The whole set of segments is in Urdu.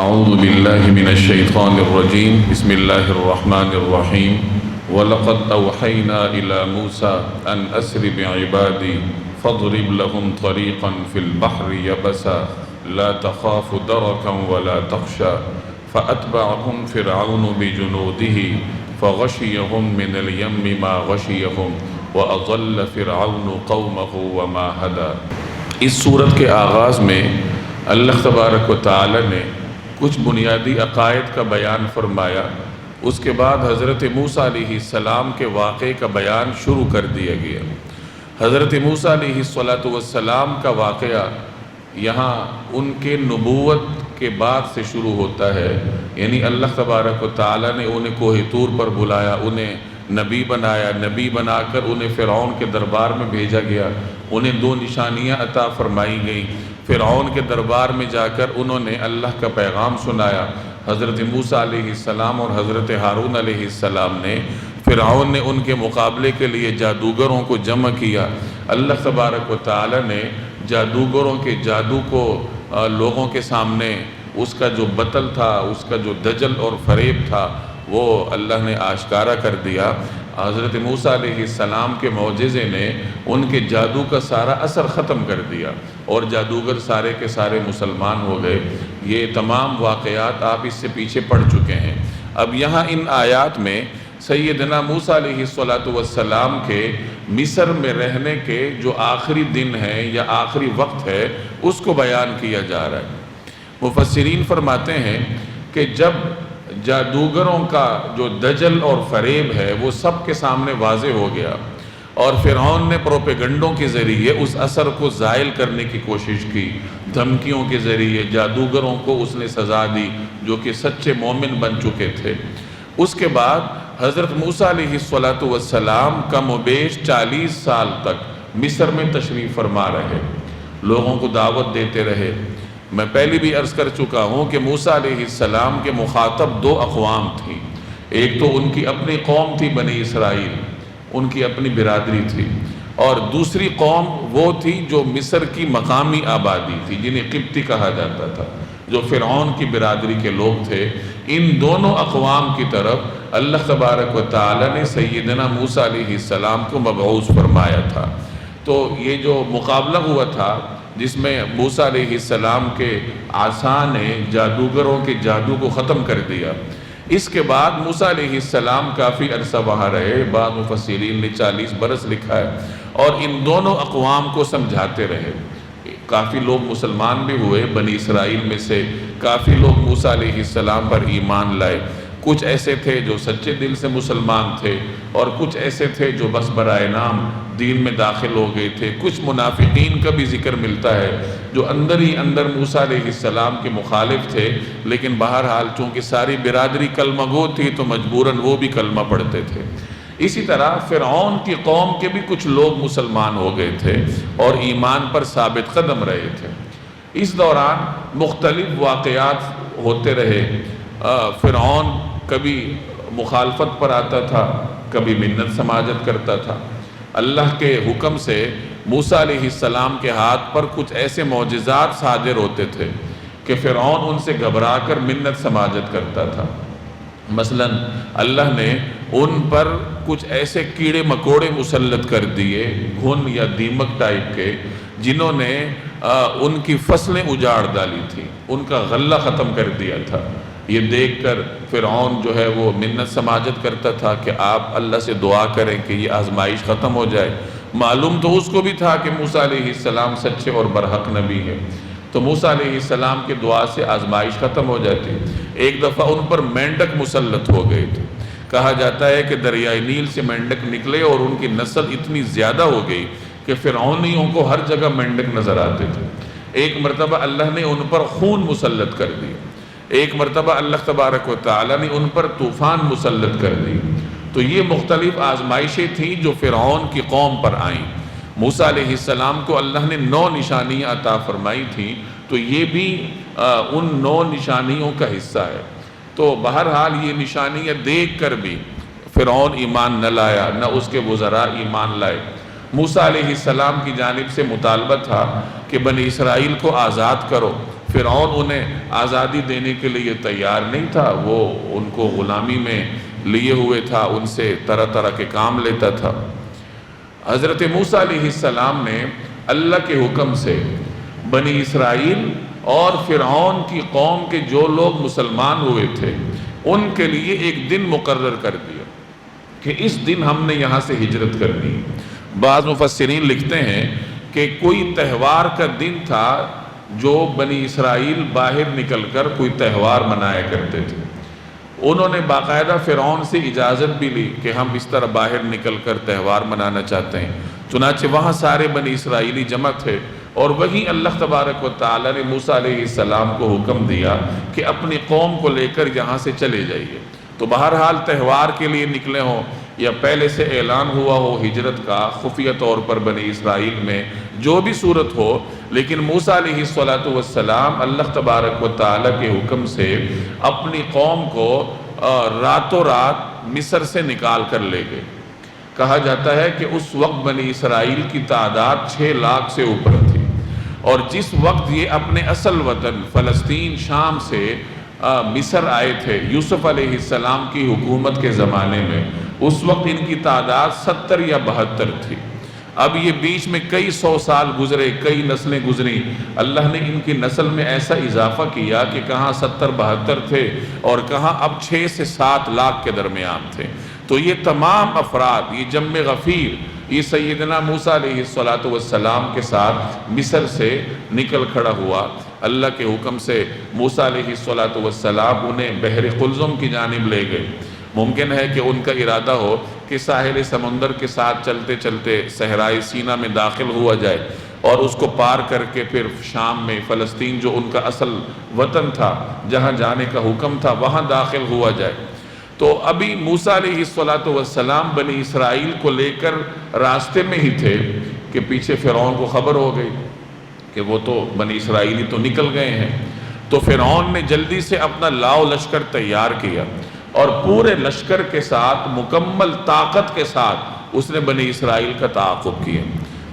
اعوذ باللہ من الشیطان الرجیم بسم اللہ الرحمن الرحیم وَلَقَدْ أَوْحَيْنَا إِلَى مُوسَىٰ أَنْ أَسْرِ بِعِبَادِي فَاضْرِبْ لَهُمْ طَرِيقًا فِي الْبَحْرِ يَبَسًا لَا تَخَافُ دَرَكًا وَلَا تَخْشَىٰ فَأَتْبَعَهُمْ فِرْعَوْنُ بِجُنُودِهِ فَغَشِيَهُمْ مِنَ الْيَمِّ مَا غَشِيَهُمْ وَأَضَلَّ فِرْعَوْنُ قَوْمَهُ وَمَا هَدَىٰ۔ اس سورت کے آغاز میں اللہ تبارک و تعالی نے کچھ بنیادی عقائد کا بیان فرمایا، اس کے بعد حضرت موسیٰ علیہ السلام کے واقعے کا بیان شروع کر دیا گیا۔ حضرت موسیٰ علیہ السلام کا واقعہ یہاں ان کے نبوت کے بعد سے شروع ہوتا ہے، یعنی اللہ تبارک و تعالی نے انہیں کوہ طور پر بلایا، انہیں نبی بنایا، نبی بنا کر انہیں فرعون کے دربار میں بھیجا گیا، انہیں 2 نشانیاں عطا فرمائی گئیں۔ فرعون کے دربار میں جا کر انہوں نے اللہ کا پیغام سنایا۔ حضرت موسیٰ علیہ السلام اور حضرت ہارون علیہ السلام نے، فرعون نے ان کے مقابلے کے لیے جادوگروں کو جمع کیا۔ اللہ تبارک و تعالی نے جادوگروں کے جادو کو لوگوں کے سامنے، اس کا جو بطل تھا، اس کا جو دجل اور فریب تھا، وہ اللہ نے آشکارا کر دیا۔ حضرت موسیٰ علیہ السلام کے معجزے نے ان کے جادو کا سارا اثر ختم کر دیا اور جادوگر سارے کے سارے مسلمان ہو گئے۔ یہ تمام واقعات آپ اس سے پیچھے پڑھ چکے ہیں۔ اب یہاں ان آیات میں سیدنا موسیٰ علیہ السلام کے مصر میں رہنے کے جو آخری دن ہے یا آخری وقت ہے، اس کو بیان کیا جا رہا ہے۔ مفسرین فرماتے ہیں کہ جب جادوگروں کا جو دجل اور فریب ہے وہ سب کے سامنے واضح ہو گیا اور فرعون نے پروپیگنڈوں کے ذریعے اس اثر کو زائل کرنے کی کوشش کی، دھمکیوں کے ذریعے جادوگروں کو اس نے سزا دی جو کہ سچے مومن بن چکے تھے۔ اس کے بعد حضرت موسیٰ علیہ السلام کم و بیش 40 سال تک مصر میں تشریف فرما رہے، لوگوں کو دعوت دیتے رہے۔ میں پہلے بھی عرض کر چکا ہوں کہ موسیٰ علیہ السلام کے مخاطب 2 اقوام تھیں، ایک تو ان کی اپنی قوم تھی بنی اسرائیل، ان کی اپنی برادری تھی، اور دوسری قوم وہ تھی جو مصر کی مقامی آبادی تھی جنہیں قبطی کہا جاتا تھا، جو فرعون کی برادری کے لوگ تھے۔ ان دونوں اقوام کی طرف اللہ تبارک و تعالی نے سیدنا موسیٰ علیہ السلام کو مبعوث فرمایا تھا۔ تو یہ جو مقابلہ ہوا تھا جس میں موسیٰ علیہ السلام کے عصا نے جادوگروں کے جادو کو ختم کر دیا، اس کے بعد موسیٰ علیہ السلام کافی عرصہ وہاں رہے، بعض مفسرین نے 40 برس لکھا ہے، اور ان دونوں اقوام کو سمجھاتے رہے۔ کافی لوگ مسلمان بھی ہوئے، بنی اسرائیل میں سے کافی لوگ موسیٰ علیہ السلام پر ایمان لائے۔ کچھ ایسے تھے جو سچے دل سے مسلمان تھے اور کچھ ایسے تھے جو بس برائے نام دین میں داخل ہو گئے تھے۔ کچھ منافقین کا بھی ذکر ملتا ہے جو اندر ہی اندر موسیٰ علیہ السلام کے مخالف تھے، لیکن بہرحال چونکہ ساری برادری کلمہ گو تھی تو مجبوراً وہ بھی کلمہ پڑھتے تھے۔ اسی طرح فرعون کی قوم کے بھی کچھ لوگ مسلمان ہو گئے تھے اور ایمان پر ثابت قدم رہے تھے۔ اس دوران مختلف واقعات ہوتے رہے۔ فرعون کبھی مخالفت پر آتا تھا، کبھی منت سماجت کرتا تھا۔ اللہ کے حکم سے موسیٰ علیہ السلام کے ہاتھ پر کچھ ایسے معجزات صادر ہوتے تھے کہ فرعون ان سے گھبرا کر منت سماجت کرتا تھا۔ مثلا اللہ نے ان پر کچھ ایسے کیڑے مکوڑے مسلط کر دیے، گھن یا دیمک ٹائپ کے، جنہوں نے ان کی فصلیں اجاڑ ڈالی تھی، ان کا غلہ ختم کر دیا تھا۔ یہ دیکھ کر فرعون جو ہے وہ منت سماجت کرتا تھا کہ آپ اللہ سے دعا کریں کہ یہ آزمائش ختم ہو جائے۔ معلوم تو اس کو بھی تھا کہ موسیٰ علیہ السلام سچے اور برحق نبی ہیں، تو موسیٰ علیہ السلام کی دعا سے آزمائش ختم ہو جاتی۔ ایک دفعہ ان پر مینڈک مسلط ہو گئے تھے، کہا جاتا ہے کہ دریائے نیل سے مینڈک نکلے اور ان کی نسل اتنی زیادہ ہو گئی کہ فرعونیوں کو ہر جگہ مینڈک نظر آتے تھے۔ ایک مرتبہ اللہ نے ان پر خون مسلط کر دیا، ایک مرتبہ اللہ تبارک و تعالی نے ان پر طوفان مسلط کر دی۔ تو یہ مختلف آزمائشیں تھیں جو فرعون کی قوم پر آئیں۔ موسیٰ علیہ السلام کو اللہ نے 9 نشانیاں عطا فرمائی تھیں، تو یہ بھی ان 9 نشانیوں کا حصہ ہے۔ تو بہرحال یہ نشانیاں دیکھ کر بھی فرعون ایمان نہ لایا، نہ اس کے وزراء ایمان لائے۔ موسیٰ علیہ السلام کی جانب سے مطالبہ تھا کہ بنی اسرائیل کو آزاد کرو۔ فرعون انہیں آزادی دینے کے لیے تیار نہیں تھا، وہ ان کو غلامی میں لیے ہوئے تھا، ان سے طرح طرح کے کام لیتا تھا۔ حضرت موسیٰ علیہ السلام نے اللہ کے حکم سے بنی اسرائیل اور فرعون کی قوم کے جو لوگ مسلمان ہوئے تھے ان کے لیے ایک دن مقرر کر دیا کہ اس دن ہم نے یہاں سے ہجرت کرنی۔ بعض مفسرین لکھتے ہیں کہ کوئی تہوار کا دن تھا جو بنی اسرائیل باہر نکل کر کوئی تہوار منایا کرتے تھے۔ انہوں نے باقاعدہ فرعون سے اجازت بھی لی کہ ہم اس طرح باہر نکل کر تہوار منانا چاہتے ہیں، چنانچہ وہاں سارے بنی اسرائیلی جمع تھے، اور وہیں اللہ تبارک و تعالیٰ نے موسیٰ علیہ السلام کو حکم دیا کہ اپنی قوم کو لے کر یہاں سے چلے جائیے۔ تو بہرحال تہوار کے لیے نکلے ہوں یا پہلے سے اعلان ہوا ہو ہجرت کا خفیہ طور پر بنی اسرائیل میں، جو بھی صورت ہو، لیکن موسیٰ علیہ السلام اللہ تبارک و تعالیٰ کے حکم سے اپنی قوم کو راتوں رات مصر سے نکال کر لے گئے۔ کہا جاتا ہے کہ اس وقت بنی اسرائیل کی تعداد 6 لاکھ سے اوپر تھی، اور جس وقت یہ اپنے اصل وطن فلسطین شام سے مصر آئے تھے یوسف علیہ السلام کی حکومت کے زمانے میں، اس وقت ان کی تعداد 70 یا 72 تھی۔ اب یہ بیچ میں کئی 100 سال گزرے، کئی نسلیں گزری، اللہ نے ان کی نسل میں ایسا اضافہ کیا کہ کہاں 70-72 تھے اور کہاں اب 6 سے 7 لاکھ کے درمیان تھے۔ تو یہ تمام افراد، یہ جمع غفیر، یہ سیدنا موسیٰ علیہ السلام کے ساتھ مصر سے نکل کھڑا ہوا۔ اللہ کے حکم سے موسیٰ علیہ السلام انہیں بحر قلزم کی جانب لے گئے۔ ممکن ہے کہ ان کا ارادہ ہو کہ ساحل سمندر کے ساتھ چلتے چلتے صحرائے سینا میں داخل ہوا جائے اور اس کو پار کر کے پھر شام میں فلسطین جو ان کا اصل وطن تھا، جہاں جانے کا حکم تھا، وہاں داخل ہوا جائے۔ تو ابھی موسیٰ علیہ السلام بنی اسرائیل کو لے کر راستے میں ہی تھے کہ پیچھے فرعون کو خبر ہو گئی کہ وہ تو بنی اسرائیلی تو نکل گئے ہیں۔ تو فرعون نے جلدی سے اپنا لاؤ لشکر تیار کیا اور پورے لشکر کے ساتھ، مکمل طاقت کے ساتھ اس نے بنی اسرائیل کا تعاقب کیا۔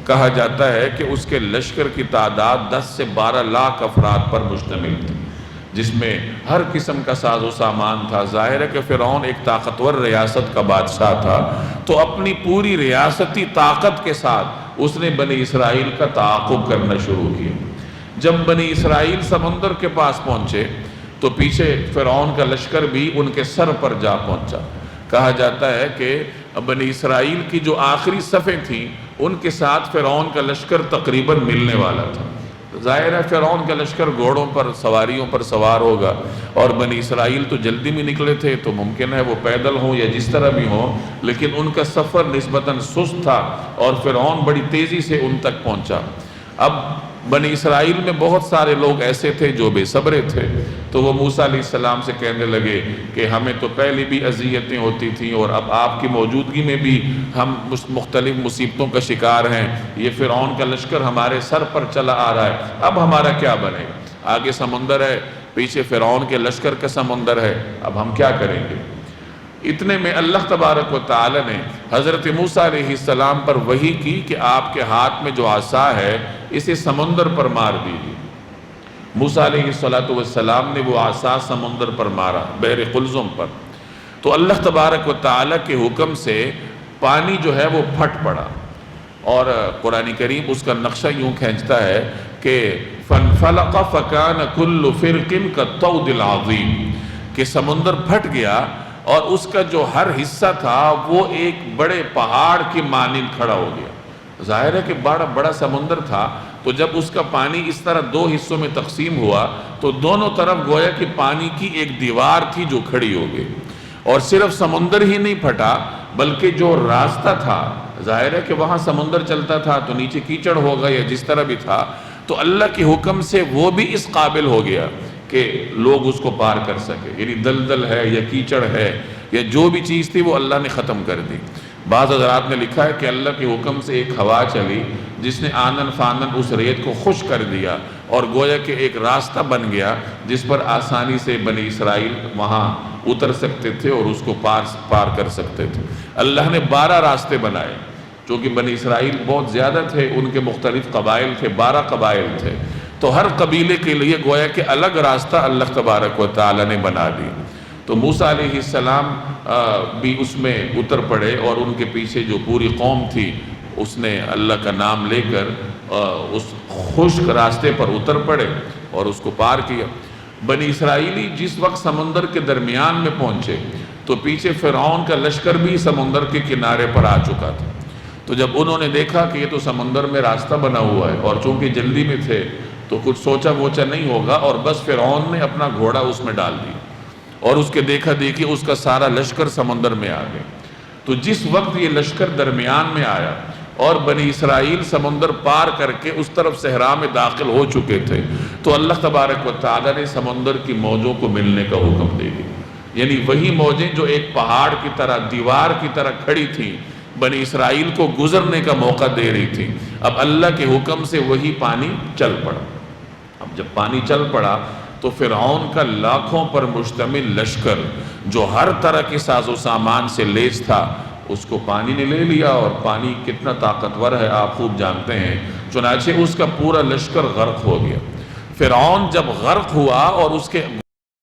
کہا جاتا ہے کہ اس کے لشکر کی تعداد 10 سے 12 لاکھ افراد پر مشتمل تھی، جس میں ہر قسم کا ساز و سامان تھا۔ ظاہر ہے کہ فرعون ایک طاقتور ریاست کا بادشاہ تھا، تو اپنی پوری ریاستی طاقت کے ساتھ اس نے بنی اسرائیل کا تعاقب کرنا شروع کیا۔ جب بنی اسرائیل سمندر کے پاس پہنچے تو پیچھے فرعون کا لشکر بھی ان کے سر پر جا پہنچا۔ کہا جاتا ہے کہ بنی اسرائیل کی جو آخری صفیں تھیں ان کے ساتھ فرعون کا لشکر تقریباً ملنے والا تھا۔ ظاہر ہے فرعون کا لشکر گھوڑوں پر، سواریوں پر سوار ہوگا، اور بنی اسرائیل تو جلدی میں نکلے تھے، تو ممکن ہے وہ پیدل ہوں یا جس طرح بھی ہوں، لیکن ان کا سفر نسبتاً سست تھا اور فرعون بڑی تیزی سے ان تک پہنچا۔ اب بنی اسرائیل میں بہت سارے لوگ ایسے تھے جو بے صبرے تھے، تو وہ موسیٰ علیہ السلام سے کہنے لگے کہ ہمیں تو پہلے بھی اذیتیں ہوتی تھیں اور اب آپ کی موجودگی میں بھی ہم مختلف مصیبتوں کا شکار ہیں، یہ فرعون کا لشکر ہمارے سر پر چلا آ رہا ہے، اب ہمارا کیا بنے گا؟ آگے سمندر ہے، پیچھے فرعون کے لشکر کا سمندر ہے، اب ہم کیا کریں گے؟ اتنے میں اللہ تبارک و تعالی نے حضرت موسیٰ علیہ السلام پر وحی کی کہ آپ کے ہاتھ میں جو عصا ہے اسے سمندر پر مار دیجیے۔ موسیٰ علیہ السلام نے وہ عصا سمندر پر مارا، بحر قلزم پر، تو اللہ تبارک و تعالی کے حکم سے پانی جو ہے وہ پھٹ پڑا، اور قرآن کریم اس کا نقشہ یوں کھینچتا ہے کہ فَانْفَلَقَ فَكَانَ كُلُّ فِرْقٍ كَالطَّوْدِ الْعَظِيمِ، کہ سمندر پھٹ گیا اور اس کا جو ہر حصہ تھا وہ ایک بڑے پہاڑ کی مانند کھڑا ہو گیا۔ ظاہر ہے کہ بڑا سمندر تھا، تو جب اس کا پانی اس طرح 2 حصوں میں تقسیم ہوا تو دونوں طرف گویا کہ پانی کی ایک دیوار تھی جو کھڑی ہو گئی، اور صرف سمندر ہی نہیں پھٹا بلکہ جو راستہ تھا، ظاہر ہے کہ وہاں سمندر چلتا تھا تو نیچے کیچڑ ہوگا یا جس طرح بھی تھا، تو اللہ کے حکم سے وہ بھی اس قابل ہو گیا کہ لوگ اس کو پار کر سکے، یعنی دلدل ہے یا کیچڑ ہے یا جو بھی چیز تھی وہ اللہ نے ختم کر دی۔ بعض حضرات نے لکھا ہے کہ اللہ کے حکم سے ایک ہوا چلی جس نے آنن فانن اس ریت کو خشک کر دیا، اور گویا کہ ایک راستہ بن گیا جس پر آسانی سے بنی اسرائیل وہاں اتر سکتے تھے اور اس کو پار کر سکتے تھے۔ اللہ نے 12 راستے بنائے، چونکہ بنی اسرائیل بہت زیادہ تھے، ان کے مختلف قبائل تھے، 12 قبائل تھے، تو ہر قبیلے کے لیے گویا کہ الگ راستہ اللہ تبارک و تعالی نے بنا دی۔ تو موسیٰ علیہ السلام بھی اس میں اتر پڑے، اور ان کے پیچھے جو پوری قوم تھی اس نے اللہ کا نام لے کر اس خشک راستے پر اتر پڑے اور اس کو پار کیا۔ بنی اسرائیلی جس وقت سمندر کے درمیان میں پہنچے تو پیچھے فرعون کا لشکر بھی سمندر کے کنارے پر آ چکا تھا۔ تو جب انہوں نے دیکھا کہ یہ تو سمندر میں راستہ بنا ہوا ہے، اور چونکہ جلدی میں تھے تو کچھ سوچا ووچا نہیں ہوگا، اور بس فرعون نے اپنا گھوڑا اس میں ڈال دیا، اور اس کے دیکھا دیکھی اس کا سارا لشکر سمندر میں آ گیا۔ تو جس وقت یہ لشکر درمیان میں آیا اور بنی اسرائیل سمندر پار کر کے اس طرف صحرا میں داخل ہو چکے تھے، تو اللہ تبارک و تعالیٰ نے سمندر کی موجوں کو ملنے کا حکم دے دیا۔ یعنی وہی موجیں جو ایک پہاڑ کی طرح، دیوار کی طرح کھڑی تھیں، بنی اسرائیل کو گزرنے کا موقع دے رہی تھی، اب اللہ کے حکم سے وہی پانی چل پڑا۔ اب جب پانی چل پڑا تو فرعون کا لاکھوں پر مشتمل لشکر جو ہر طرح کے ساز و سامان سے لیس تھا، اس کو پانی نے لے لیا، اور پانی کتنا طاقتور ہے آپ خوب جانتے ہیں۔ چنانچہ اس کا پورا لشکر غرق ہو گیا۔ فرعون جب غرق ہوا اور اس کے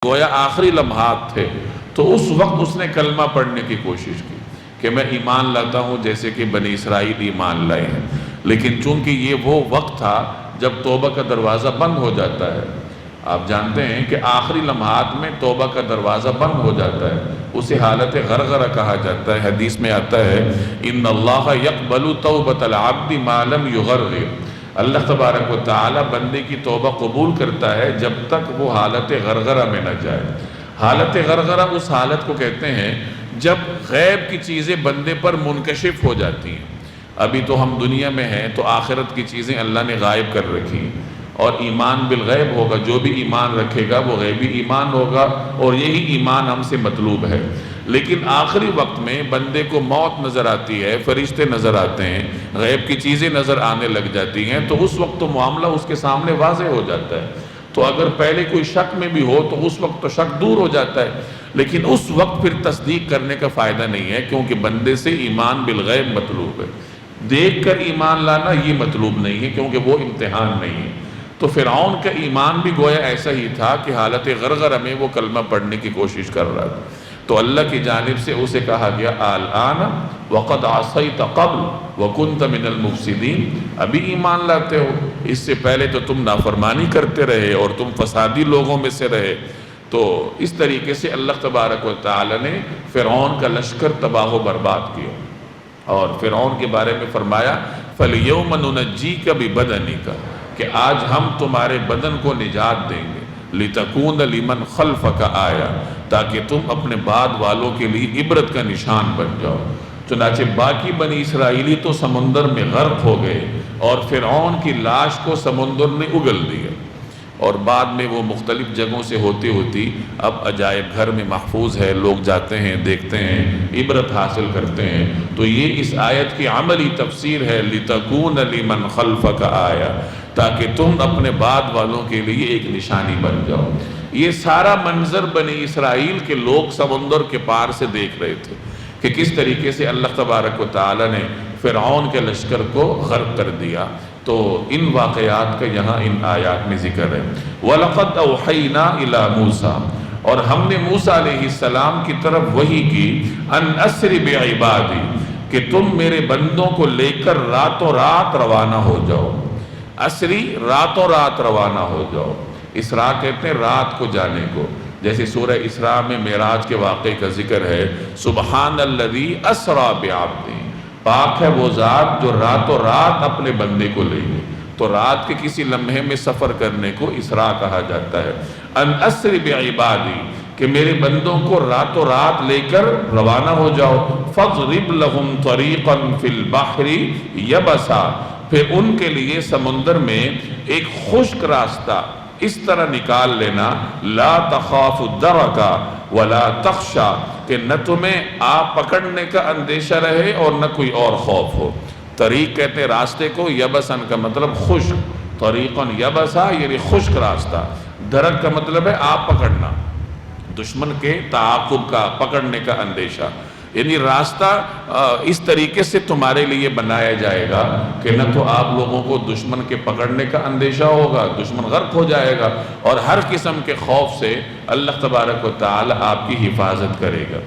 گویا آخری لمحات تھے، تو اس وقت اس نے کلمہ پڑھنے کی کوشش کی کہ میں ایمان لاتا ہوں جیسے کہ بنی اسرائیل ایمان لائے ہیں، لیکن چونکہ یہ وہ وقت تھا جب توبہ کا دروازہ بند ہو جاتا ہے۔ آپ جانتے ہیں کہ آخری لمحات میں توبہ کا دروازہ بند ہو جاتا ہے، اسے حالت غرغرہ کہا جاتا ہے۔ حدیث میں آتا ہے ان اللہ یقبل توبۃ العبد ما لم یغرغر، اللہ تبارک و تعالی بندے کی توبہ قبول کرتا ہے جب تک وہ حالت غرغرہ میں نہ جائے۔ حالت غرغرہ اس حالت کو کہتے ہیں جب غیب کی چیزیں بندے پر منکشف ہو جاتی ہیں۔ ابھی تو ہم دنیا میں ہیں تو آخرت کی چیزیں اللہ نے غائب کر رکھی ہیں، اور ایمان بالغیب ہوگا، جو بھی ایمان رکھے گا وہ غیبی ایمان ہوگا، اور یہی ایمان ہم سے مطلوب ہے۔ لیکن آخری وقت میں بندے کو موت نظر آتی ہے، فرشتے نظر آتے ہیں، غیب کی چیزیں نظر آنے لگ جاتی ہیں، تو اس وقت تو معاملہ اس کے سامنے واضح ہو جاتا ہے۔ تو اگر پہلے کوئی شک میں بھی ہو تو اس وقت تو شک دور ہو جاتا ہے، لیکن اس وقت پھر تصدیق کرنے کا فائدہ نہیں ہے، کیونکہ بندے سے ایمان بالغیب مطلوب ہے۔ دیکھ کر ایمان لانا یہ مطلوب نہیں ہے، کیونکہ وہ امتحان نہیں ہے۔ تو فرعون کا ایمان بھی گویا ایسا ہی تھا کہ حالت غرغرہ میں وہ کلمہ پڑھنے کی کوشش کر رہا تھا۔ تو اللہ کی جانب سے اسے کہا گیا الآن وقد عصیت قبل وکنت من المفسدین، ابھی ایمان لاتے ہو، اس سے پہلے تو تم نافرمانی کرتے رہے اور تم فسادی لوگوں میں سے رہے۔ تو اس طریقے سے اللہ تبارک و تعالی نے فرعون کا لشکر تباہ و برباد کیا، اور فرعون کے بارے میں فرمایا فَالْيَوْمَ نُنَجِّيكَ بِبَدَنِكَ، کہ آج ہم تمہارے بدن کو نجات دیں گے، لِتَكُونَ لِمَنْ خَلْفَكَ آیَةً، تاکہ تم اپنے بعد والوں کے لیے عبرت کا نشان بن جاؤ۔ چنانچہ باقی بنی اسرائیلی تو سمندر میں غرق ہو گئے، اور فرعون کی لاش کو سمندر نے اگل دیا، اور بعد میں وہ مختلف جگہوں سے ہوتی ہوتی اب عجائب گھر میں محفوظ ہے، لوگ جاتے ہیں، دیکھتے ہیں، عبرت حاصل کرتے ہیں۔ تو یہ اس آیت کی عملی تفسیر ہے لِتَكُونَ لِمَنْ خَلْفَكَ آیَةً، تاکہ تم اپنے بعد والوں کے لیے ایک نشانی بن جاؤ۔ یہ سارا منظر بنی اسرائیل کے لوگ سمندر کے پار سے دیکھ رہے تھے کہ کس طریقے سے اللہ تبارک و تعالی نے فرعون کے لشکر کو غرق کر دیا۔ تو ان واقعات کا یہاں ان آیات میں ذکر ہے۔ وَلَقَدْ أَوْحَيْنَا إِلَى مُوسَىٰ، اور ہم نے موسیٰ علیہ السلام کی طرف وحی کی، أَنْ أَسْرِ بِعِبَادِي، کہ تم میرے بندوں کو لے کر راتوں رات روانہ ہو جاؤ۔ اسری راتوں رات روانہ ہو جاؤ، اسراء کہتے ہیں رات کو جانے کو، جیسے سورہ اسراء میں معراج کے واقعے کا ذکر ہے، سبحان الذی اسریٰ بعبدہ، پاک ہے وہ ذات جو راتوں رات اپنے بندے کو لے گئے۔ تو رات کے کسی لمحے میں سفر کرنے کو اسراء کہا جاتا ہے۔ ان اسر بعبادی، کہ میرے بندوں کو راتوں رات لے کر روانہ ہو جاؤ۔ فَاضْرِبْ لَهُمْ طَرِيقًا فِي الْبَحْرِ يَبَسًا، پھر ان کے لیے سمندر میں ایک خشک راستہ اس طرح نکال لینا، لا تخاف درکا ولا تخشا، کہ نہ تمہیں آپ پکڑنے کا اندیشہ رہے اور نہ کوئی اور خوف ہو۔ طریق کہتے ہیں راستے کو، یبسن کا مطلب خشک، طریقن یبسا یعنی خشک راستہ، درک کا مطلب ہے آپ پکڑنا، دشمن کے تعاقب کا، پکڑنے کا اندیشہ۔ یعنی راستہ اس طریقے سے تمہارے لیے بنایا جائے گا کہ نہ تو آپ لوگوں کو دشمن کے پکڑنے کا اندیشہ ہوگا، دشمن غرق ہو جائے گا، اور ہر قسم کے خوف سے اللہ تبارک و تعالی آپ کی حفاظت کرے گا۔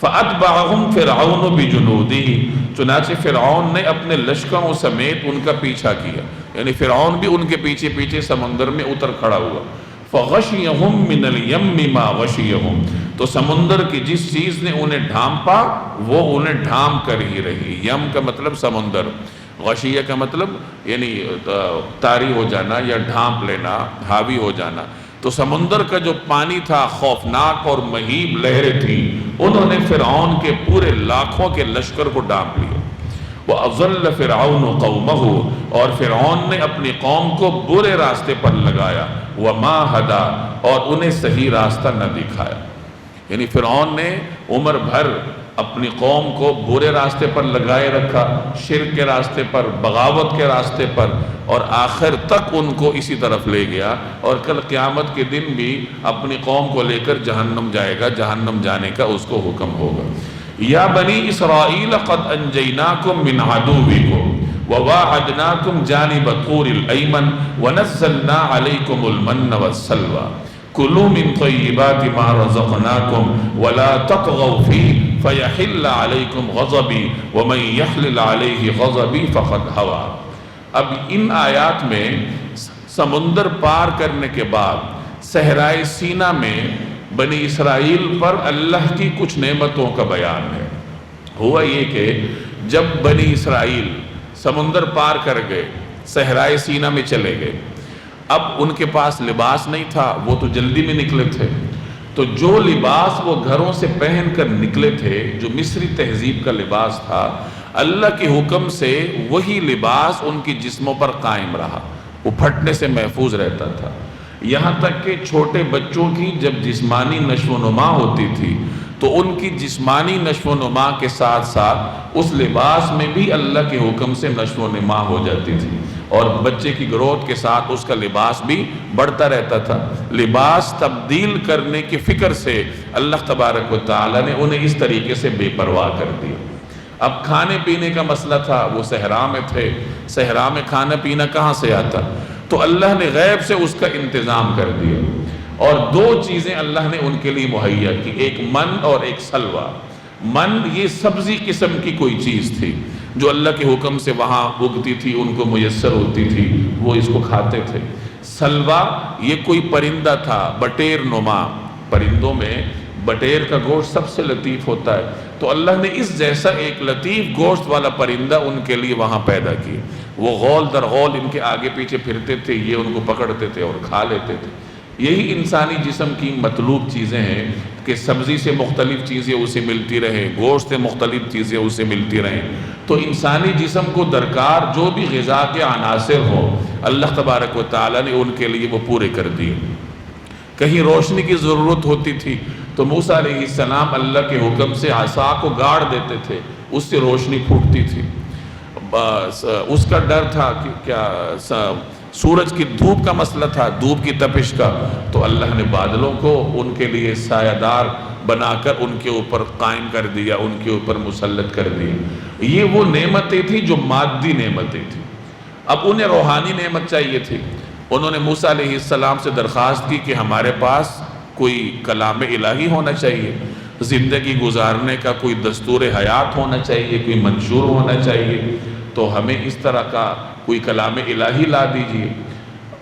فَأَتْبَعَهُمْ فِرْعَوْنُ بِجُنُودِهِ، چنانچہ فرعون نے اپنے لشکروں سمیت ان کا پیچھا کیا، یعنی فرعون بھی ان کے پیچھے پیچھے سمندر میں اتر کھڑا ہوا۔ فَغَشِيَهُمْ مِنَ الْيَمِّ مَا غَشِيَهُمْ، تو سمندر کی جس چیز نے انہیں ڈھانپا وہ انہیں ڈھانپ کر ہی رہی۔ یم کا مطلب سمندر، غشیہ کا مطلب یعنی طاری ہو جانا یا ڈھانپ لینا، حاوی ہو جانا۔ تو سمندر کا جو پانی تھا خوفناک اور مہیب لہریں تھیں، انہوں نے فرعون کے پورے لاکھوں کے لشکر کو ڈانپ لیا۔ وَأَضَلَّ فِرْعَوْنُ قَوْمَهُ، اور فرعون نے اپنی قوم کو برے راستے پر لگایا۔ وَمَا هَدَى، اور انہیں صحیح راستہ نہ دکھایا۔ یعنی فرعون نے عمر بھر اپنی قوم کو برے راستے پر لگائے رکھا، شرک کے راستے پر، بغاوت کے راستے پر، اور آخر تک ان کو اسی طرف لے گیا، اور کل قیامت کے دن بھی اپنی قوم کو لے کر جہنم جائے گا، جہنم جانے کا اس کو حکم ہوگا۔ یا بنی اسرائیل قد انجیناکم من عدوکم وواعدناکم جانب الطور الایمن ونزلنا علیکم المن والسلوى کلوا من طیبات ما رزقناکم ولا تطغوا فیہ فیحل علیکم غضبی ومن یحلل علیہ غضبی فقد ہوا۔ اب ان آیات میں سمندر پار کرنے کے بعد صحرائے سینا میں بنی اسرائیل پر اللہ کی کچھ نعمتوں کا بیان ہے۔ ہوا یہ کہ جب بنی اسرائیل سمندر پار کر گئے، صحرائے سینا میں چلے گئے، اب ان کے پاس لباس نہیں تھا، وہ تو جلدی میں نکلے تھے، تو جو لباس وہ گھروں سے پہن کر نکلے تھے، جو مصری تہذیب کا لباس تھا، اللہ کے حکم سے وہی لباس ان کی جسموں پر قائم رہا، وہ پھٹنے سے محفوظ رہتا تھا۔ یہاں تک کہ چھوٹے بچوں کی جب جسمانی نشو و نما ہوتی تھی تو ان کی جسمانی نشو و نما کے ساتھ ساتھ اس لباس میں بھی اللہ کے حکم سے نشو و نما ہو جاتی تھی، اور بچے کی گروتھ کے ساتھ اس کا لباس بھی بڑھتا رہتا تھا۔ لباس تبدیل کرنے کی فکر سے اللہ تبارک و تعالی نے انہیں اس طریقے سے بے پرواہ کر دیا۔ اب کھانے پینے کا مسئلہ تھا، وہ صحرا میں تھے، صحرا میں کھانا پینا کہاں سے آتا؟ تو اللہ نے غیب سے اس کا انتظام کر دیا، اور دو چیزیں اللہ نے ان کے لیے مہیا کی، ایک من اور ایک سلوہ۔ من یہ سبزی قسم کی کوئی چیز تھی جو اللہ کے حکم سے وہاں اگتی تھی، ان کو میسر ہوتی تھی، وہ اس کو کھاتے تھے۔ سلوہ یہ کوئی پرندہ تھا، بٹیر نما، پرندوں میں بٹیر کا گوشت سب سے لطیف ہوتا ہے، تو اللہ نے اس جیسا ایک لطیف گوشت والا پرندہ ان کے لیے وہاں پیدا کیا۔ وہ غول در غول ان کے آگے پیچھے پھرتے تھے، یہ ان کو پکڑتے تھے اور کھا لیتے تھے۔ یہی انسانی جسم کی مطلوب چیزیں ہیں کہ سبزی سے مختلف چیزیں اسے ملتی رہیں، گوشت سے مختلف چیزیں اسے ملتی رہیں۔ تو انسانی جسم کو درکار جو بھی غذا کے عناصر ہوں، اللہ تبارک و تعالی نے ان کے لیے وہ پورے کر دیے۔ کہیں روشنی کی ضرورت ہوتی تھی تو موسیٰ علیہ السلام اللہ کے حکم سے عصا کو گاڑ دیتے تھے، اس سے روشنی پھوٹتی تھی۔ اس کا ڈر تھا کہ کیا سورج کی دھوپ کا مسئلہ تھا، دھوپ کی تپش کا، تو اللہ نے بادلوں کو ان کے لیے سایہ دار بنا کر ان کے اوپر قائم کر دیا، ان کے اوپر مسلط کر دیا۔ یہ وہ نعمتیں تھیں جو مادی نعمتیں تھیں۔ اب انہیں روحانی نعمت چاہیے تھی۔ انہوں نے موسیٰ علیہ السلام سے درخواست کی کہ ہمارے پاس کوئی کلام الہی ہونا چاہیے، زندگی گزارنے کا کوئی دستور حیات ہونا چاہیے، کوئی منشور ہونا چاہیے، تو ہمیں اس طرح کا کوئی کلام الہی لا دیجیے۔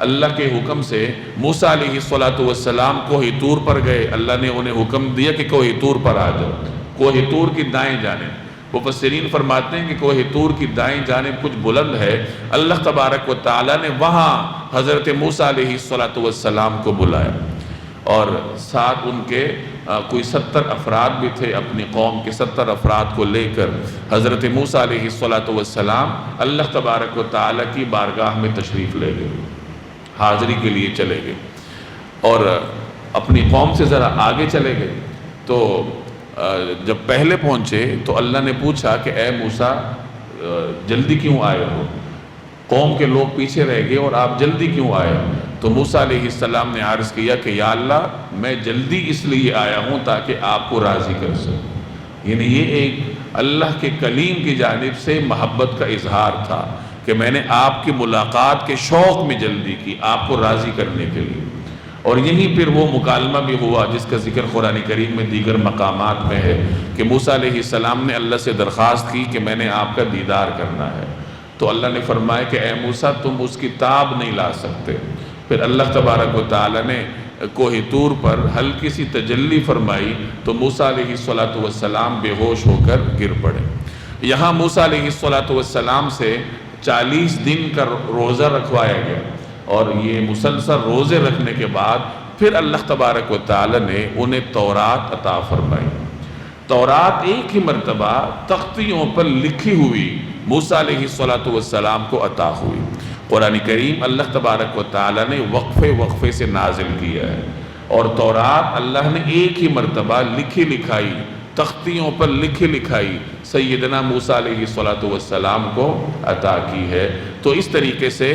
اللہ کے حکم سے موسیٰ علیہ السلام کوہ طور پر گئے، اللہ نے انہیں حکم دیا کہ کوہ طور پر آ جاؤ، کوہ طور کی دائیں جانب۔ مفسرین فرماتے ہیں کہ کوہ طور کی دائیں جانب کچھ بلند ہے، اللہ تبارک و تعالی نے وہاں حضرت موسیٰ علیہ السلام کو بلایا، اور ساتھ ان کے کوئی 70 افراد بھی تھے، اپنی قوم کے 70 افراد کو لے کر حضرت موسیٰ علیہ السلام اللہ تبارک و تعالی کی بارگاہ میں تشریف لے گئے، حاضری کے لیے چلے گئے، اور اپنی قوم سے ذرا آگے چلے گئے۔ تو جب پہلے پہنچے تو اللہ نے پوچھا کہ اے موسیٰ جلدی کیوں آئے ہو؟ قوم کے لوگ پیچھے رہ گئے اور آپ جلدی کیوں آئے؟ تو موسیٰ علیہ السلام نے عرض کیا کہ یا اللہ میں جلدی اس لیے آیا ہوں تاکہ آپ کو راضی کر سکوں۔ یعنی یہ ایک اللہ کے کلیم کی جانب سے محبت کا اظہار تھا کہ میں نے آپ کی ملاقات کے شوق میں جلدی کی، آپ کو راضی کرنے کے لیے۔ اور یہیں پھر وہ مکالمہ بھی ہوا جس کا ذکر قرآن کریم میں دیگر مقامات میں ہے کہ موسیٰ علیہ السلام نے اللہ سے درخواست کی کہ میں نے آپ کا دیدار کرنا ہے، تو اللہ نے فرمایا کہ اے موسیٰ تم اس کی تاب نہیں لا سکتے۔ پھر اللہ تبارک و تعالیٰ نے کوہ طور پر ہلکی سی تجلی فرمائی تو موسیٰ علیہ السلام بے ہوش ہو کر گر پڑے۔ یہاں موسیٰ علیہ السلام سے 40 دن کا روزہ رکھوایا گیا، اور یہ مسلسل روزے رکھنے کے بعد پھر اللہ تبارک و تعالی نے انہیں تورات عطا فرمائی۔ تورات ایک ہی مرتبہ تختیوں پر لکھی ہوئی موسیٰ علیہ السلام کو عطا ہوئی۔ قرآن کریم اللہ تبارک و تعالی نے وقفے سے نازل کیا ہے، اور تورات اللہ نے ایک ہی مرتبہ لکھی لکھائی تختیوں پر لکھی لکھائی سیدنا موسیٰ علیہ السلام کو عطا کی ہے۔ تو اس طریقے سے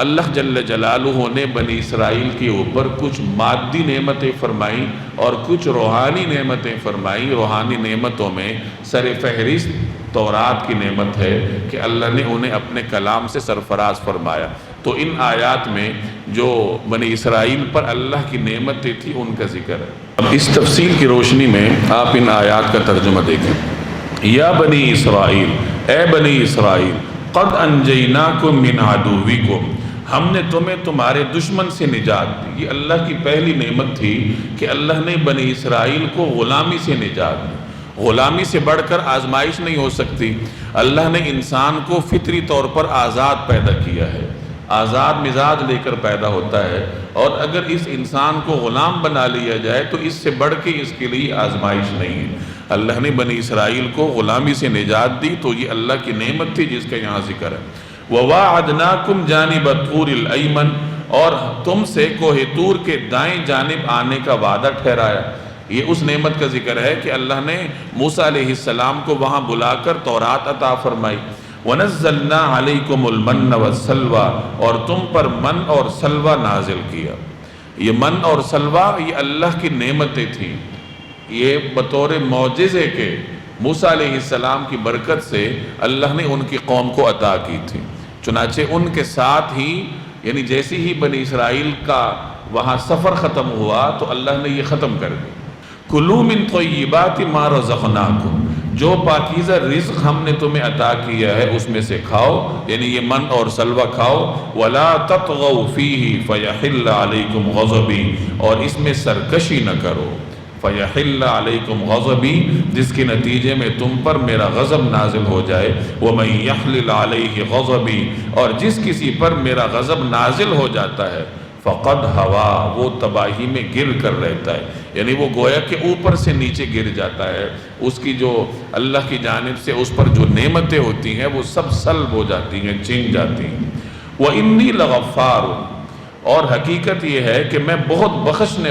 اللہ جل جلالہ نے بنی اسرائیل کے اوپر کچھ مادی نعمتیں فرمائیں اور کچھ روحانی نعمتیں فرمائیں۔ روحانی نعمتوں میں سر فہرست تورات کی نعمت ہے کہ اللہ نے انہیں اپنے کلام سے سرفراز فرمایا۔ تو ان آیات میں جو بنی اسرائیل پر اللہ کی نعمتیں تھی ان کا ذکر ہے۔ اب اس تفصیل کی روشنی میں آپ ان آیات کا ترجمہ دیکھیں۔ یا بنی اسرائیل، اے بنی اسرائیل، قد انجیناکم من عدوکم، ہم نے تمہیں تمہارے دشمن سے نجات دی۔ یہ اللہ کی پہلی نعمت تھی کہ اللہ نے بنی اسرائیل کو غلامی سے نجات دی۔ غلامی سے بڑھ کر آزمائش نہیں ہو سکتی۔ اللہ نے انسان کو فطری طور پر آزاد پیدا کیا ہے، آزاد مزاج لے کر پیدا ہوتا ہے، اور اگر اس انسان کو غلام بنا لیا جائے تو اس سے بڑھ کے اس کے لیے آزمائش نہیں ہے۔ اللہ نے بنی اسرائیل کو غلامی سے نجات دی، تو یہ اللہ کی نعمت تھی جس کا یہاں ذکر ہے۔ وَوَاعَدْنَاكُمْ جَانِبَ الطُّورِ الْأَيْمَنِ، اور تم سے کوہ طور کے دائیں جانب آنے کا وعدہ ٹھہرایا۔ یہ اس نعمت کا ذکر ہے کہ اللہ نے موسیٰ علیہ السلام کو وہاں بلا کر تورات عطا فرمائی۔ وَنَزَّلْنَا عَلَيْكُمُ الْمَنَّ وَالسَّلْوَىٰ، اور تم پر من اور سلوہ نازل کیا۔ یہ من اور سلوہ یہ اللہ کی نعمتیں تھیں، یہ بطور معجزے کے موسیٰ علیہ السلام کی برکت سے اللہ نے ان کی قوم کو عطا کی تھی۔ چنانچہ ان کے ساتھ ہی، یعنی جیسی ہی بنی اسرائیل کا وہاں سفر ختم ہوا تو اللہ نے یہ ختم کر دی۔ کُلُوا مِن طَیِّبَاتِ مَا رَزَقْنَاکُمْ، جو پاکیزہ رزق ہم نے تمہیں عطا کیا ہے اس میں سے کھاؤ، یعنی یہ من اور سلوہ کھاؤ۔ وَلَا تَطْغَوْا فِيهِ فَيَحِلَّ عَلَيْكُمْ غَضَبِي، اور اس میں سرکشی نہ کرو۔ فَيَحِلَّ عَلَيْكُمْ غَضَبِي، جس کے نتیجے میں تم پر میرا غضب نازل ہو جائے۔ وَمَن يَحْلِلْ عَلَيْهِ غَضَبِي، اور جس کسی پر میرا غضب نازل ہو جاتا ہے، فقد ہوا، وہ تباہی میں گر کر رہتا ہے، یعنی وہ گویا کہ اوپر سے نیچے گر جاتا ہے۔ اس کی جو اللہ کی جانب سے اس پر جو نعمتیں ہوتی ہیں وہ سب سلب ہو جاتی ہیں، چھن جاتی ہیں۔ وَإِنِّي لَغَفَّارٌ، اور حقیقت یہ ہے کہ میں بہت بخشنے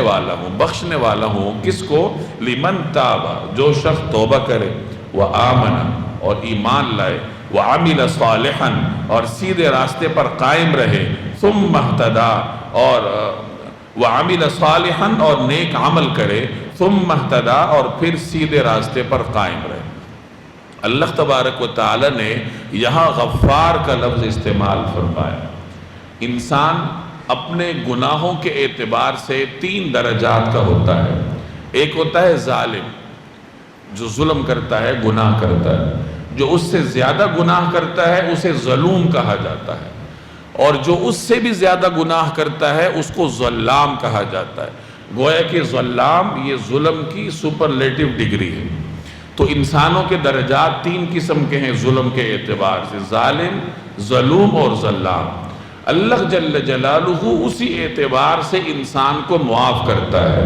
والا ہوں کس کو؟ لِمَن تَابَ، جو شخص توبہ کرے، وَآمَنَ، اور ایمان لائے، وَعَمِلَ صَالِحًا، اور سیدھے راستے پر قائم رہے، ثُمَّ اهْتَدَىٰ، اور وَعَمِلَ صَالِحًا، اور نیک عمل کرے، ثُمَّ اهْتَدَىٰ، اور پھر سیدھے راستے پر قائم رہے۔ اللہ تبارک و تعالی نے یہاں غفار کا لفظ استعمال فرمایا۔ انسان اپنے گناہوں کے اعتبار سے 3 درجات کا ہوتا ہے۔ ایک ہوتا ہے ظالم، جو ظلم کرتا ہے، گناہ کرتا ہے۔ جو اس سے زیادہ گناہ کرتا ہے اسے ظلوم کہا جاتا ہے، اور جو اس سے بھی زیادہ گناہ کرتا ہے اس کو ظلام کہا جاتا ہے۔ گویا کہ ظلام یہ ظلم کی سپرلیٹو ڈگری ہے۔ تو انسانوں کے درجات 3 قسم کے ہیں ظلم کے اعتبار سے، ظالم، ظلوم اور ظلام۔ اللہ جل جلالہ اسی اعتبار سے انسان کو معاف کرتا ہے۔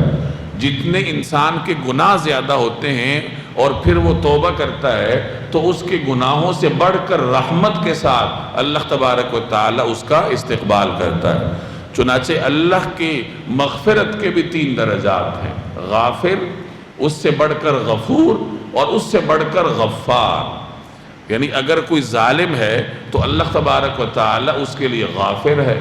جتنے انسان کے گناہ زیادہ ہوتے ہیں اور پھر وہ توبہ کرتا ہے تو اس کے گناہوں سے بڑھ کر رحمت کے ساتھ اللہ تبارک و تعالی اس کا استقبال کرتا ہے۔ چنانچہ اللہ کی مغفرت کے بھی 3 درجات ہیں، غافر، اس سے بڑھ کر غفور، اور اس سے بڑھ کر غفار۔ یعنی اگر کوئی ظالم ہے تو اللہ تبارک و تعالی اس کے لیے غافر ہے،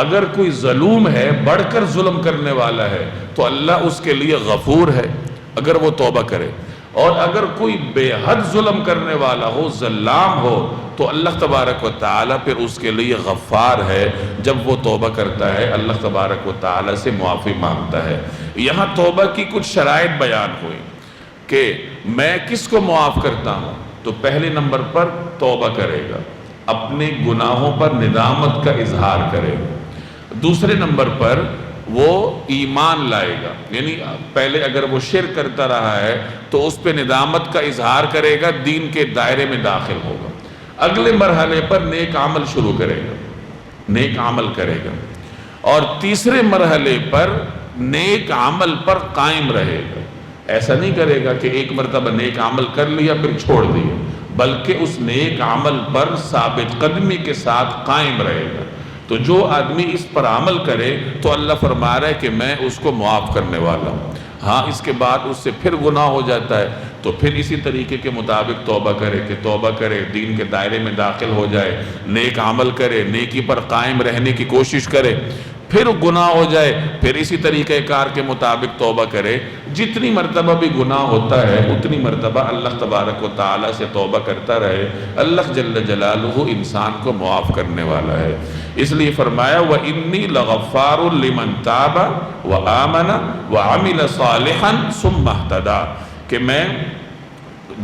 اگر کوئی ظلوم ہے، بڑھ کر ظلم کرنے والا ہے، تو اللہ اس کے لیے غفور ہے اگر وہ توبہ کرے۔ اور اگر کوئی بے حد ظلم کرنے والا ہو، ظلام ہو، تو اللہ تبارک و تعالیٰ پھر اس کے لیے غفار ہے۔ جب وہ توبہ کرتا ہے اللہ تبارک و تعالیٰ سے معافی مانگتا ہے۔ یہاں توبہ کی کچھ شرائط بیان ہوئی کہ میں کس کو معاف کرتا ہوں، تو پہلے نمبر پر توبہ کرے گا، اپنے گناہوں پر ندامت کا اظہار کرے گا۔ دوسرے نمبر پر وہ ایمان لائے گا، یعنی پہلے اگر وہ شرک کرتا رہا ہے تو اس پہ ندامت کا اظہار کرے گا، دین کے دائرے میں داخل ہوگا۔ اگلے مرحلے پر نیک عمل شروع کرے گا، نیک عمل کرے گا، اور تیسرے مرحلے پر نیک عمل پر قائم رہے گا۔ ایسا نہیں کرے گا کہ ایک مرتبہ نیک عمل کر لیا پھر چھوڑ دیا، بلکہ اس نیک عمل پر ثابت قدمی کے ساتھ قائم رہے گا۔ تو جو آدمی اس پر عمل کرے تو اللہ فرما رہا ہے کہ میں اس کو معاف کرنے والا ہوں۔ ہاں اس کے بعد اس سے پھر گناہ ہو جاتا ہے تو پھر اسی طریقے کے مطابق توبہ کرے، کہ توبہ کرے، دین کے دائرے میں داخل ہو جائے، نیک عمل کرے، نیکی پر قائم رہنے کی کوشش کرے، پھر گناہ ہو جائے پھر اسی طریقہ کار کے مطابق توبہ کرے۔ جتنی مرتبہ بھی گناہ ہوتا ہے اتنی مرتبہ اللہ تبارک و تعالیٰ سے توبہ کرتا رہے، اللہ جل جلالہ انسان کو معاف کرنے والا ہے۔ اس لیے فرمایا وَإِنِّي لَغَفَّارٌ لِمَن تَابَ وَآمَنَ وَعَمِلَ صَالِحًا ثُمَّ اهْتَدَىٰ، کہ میں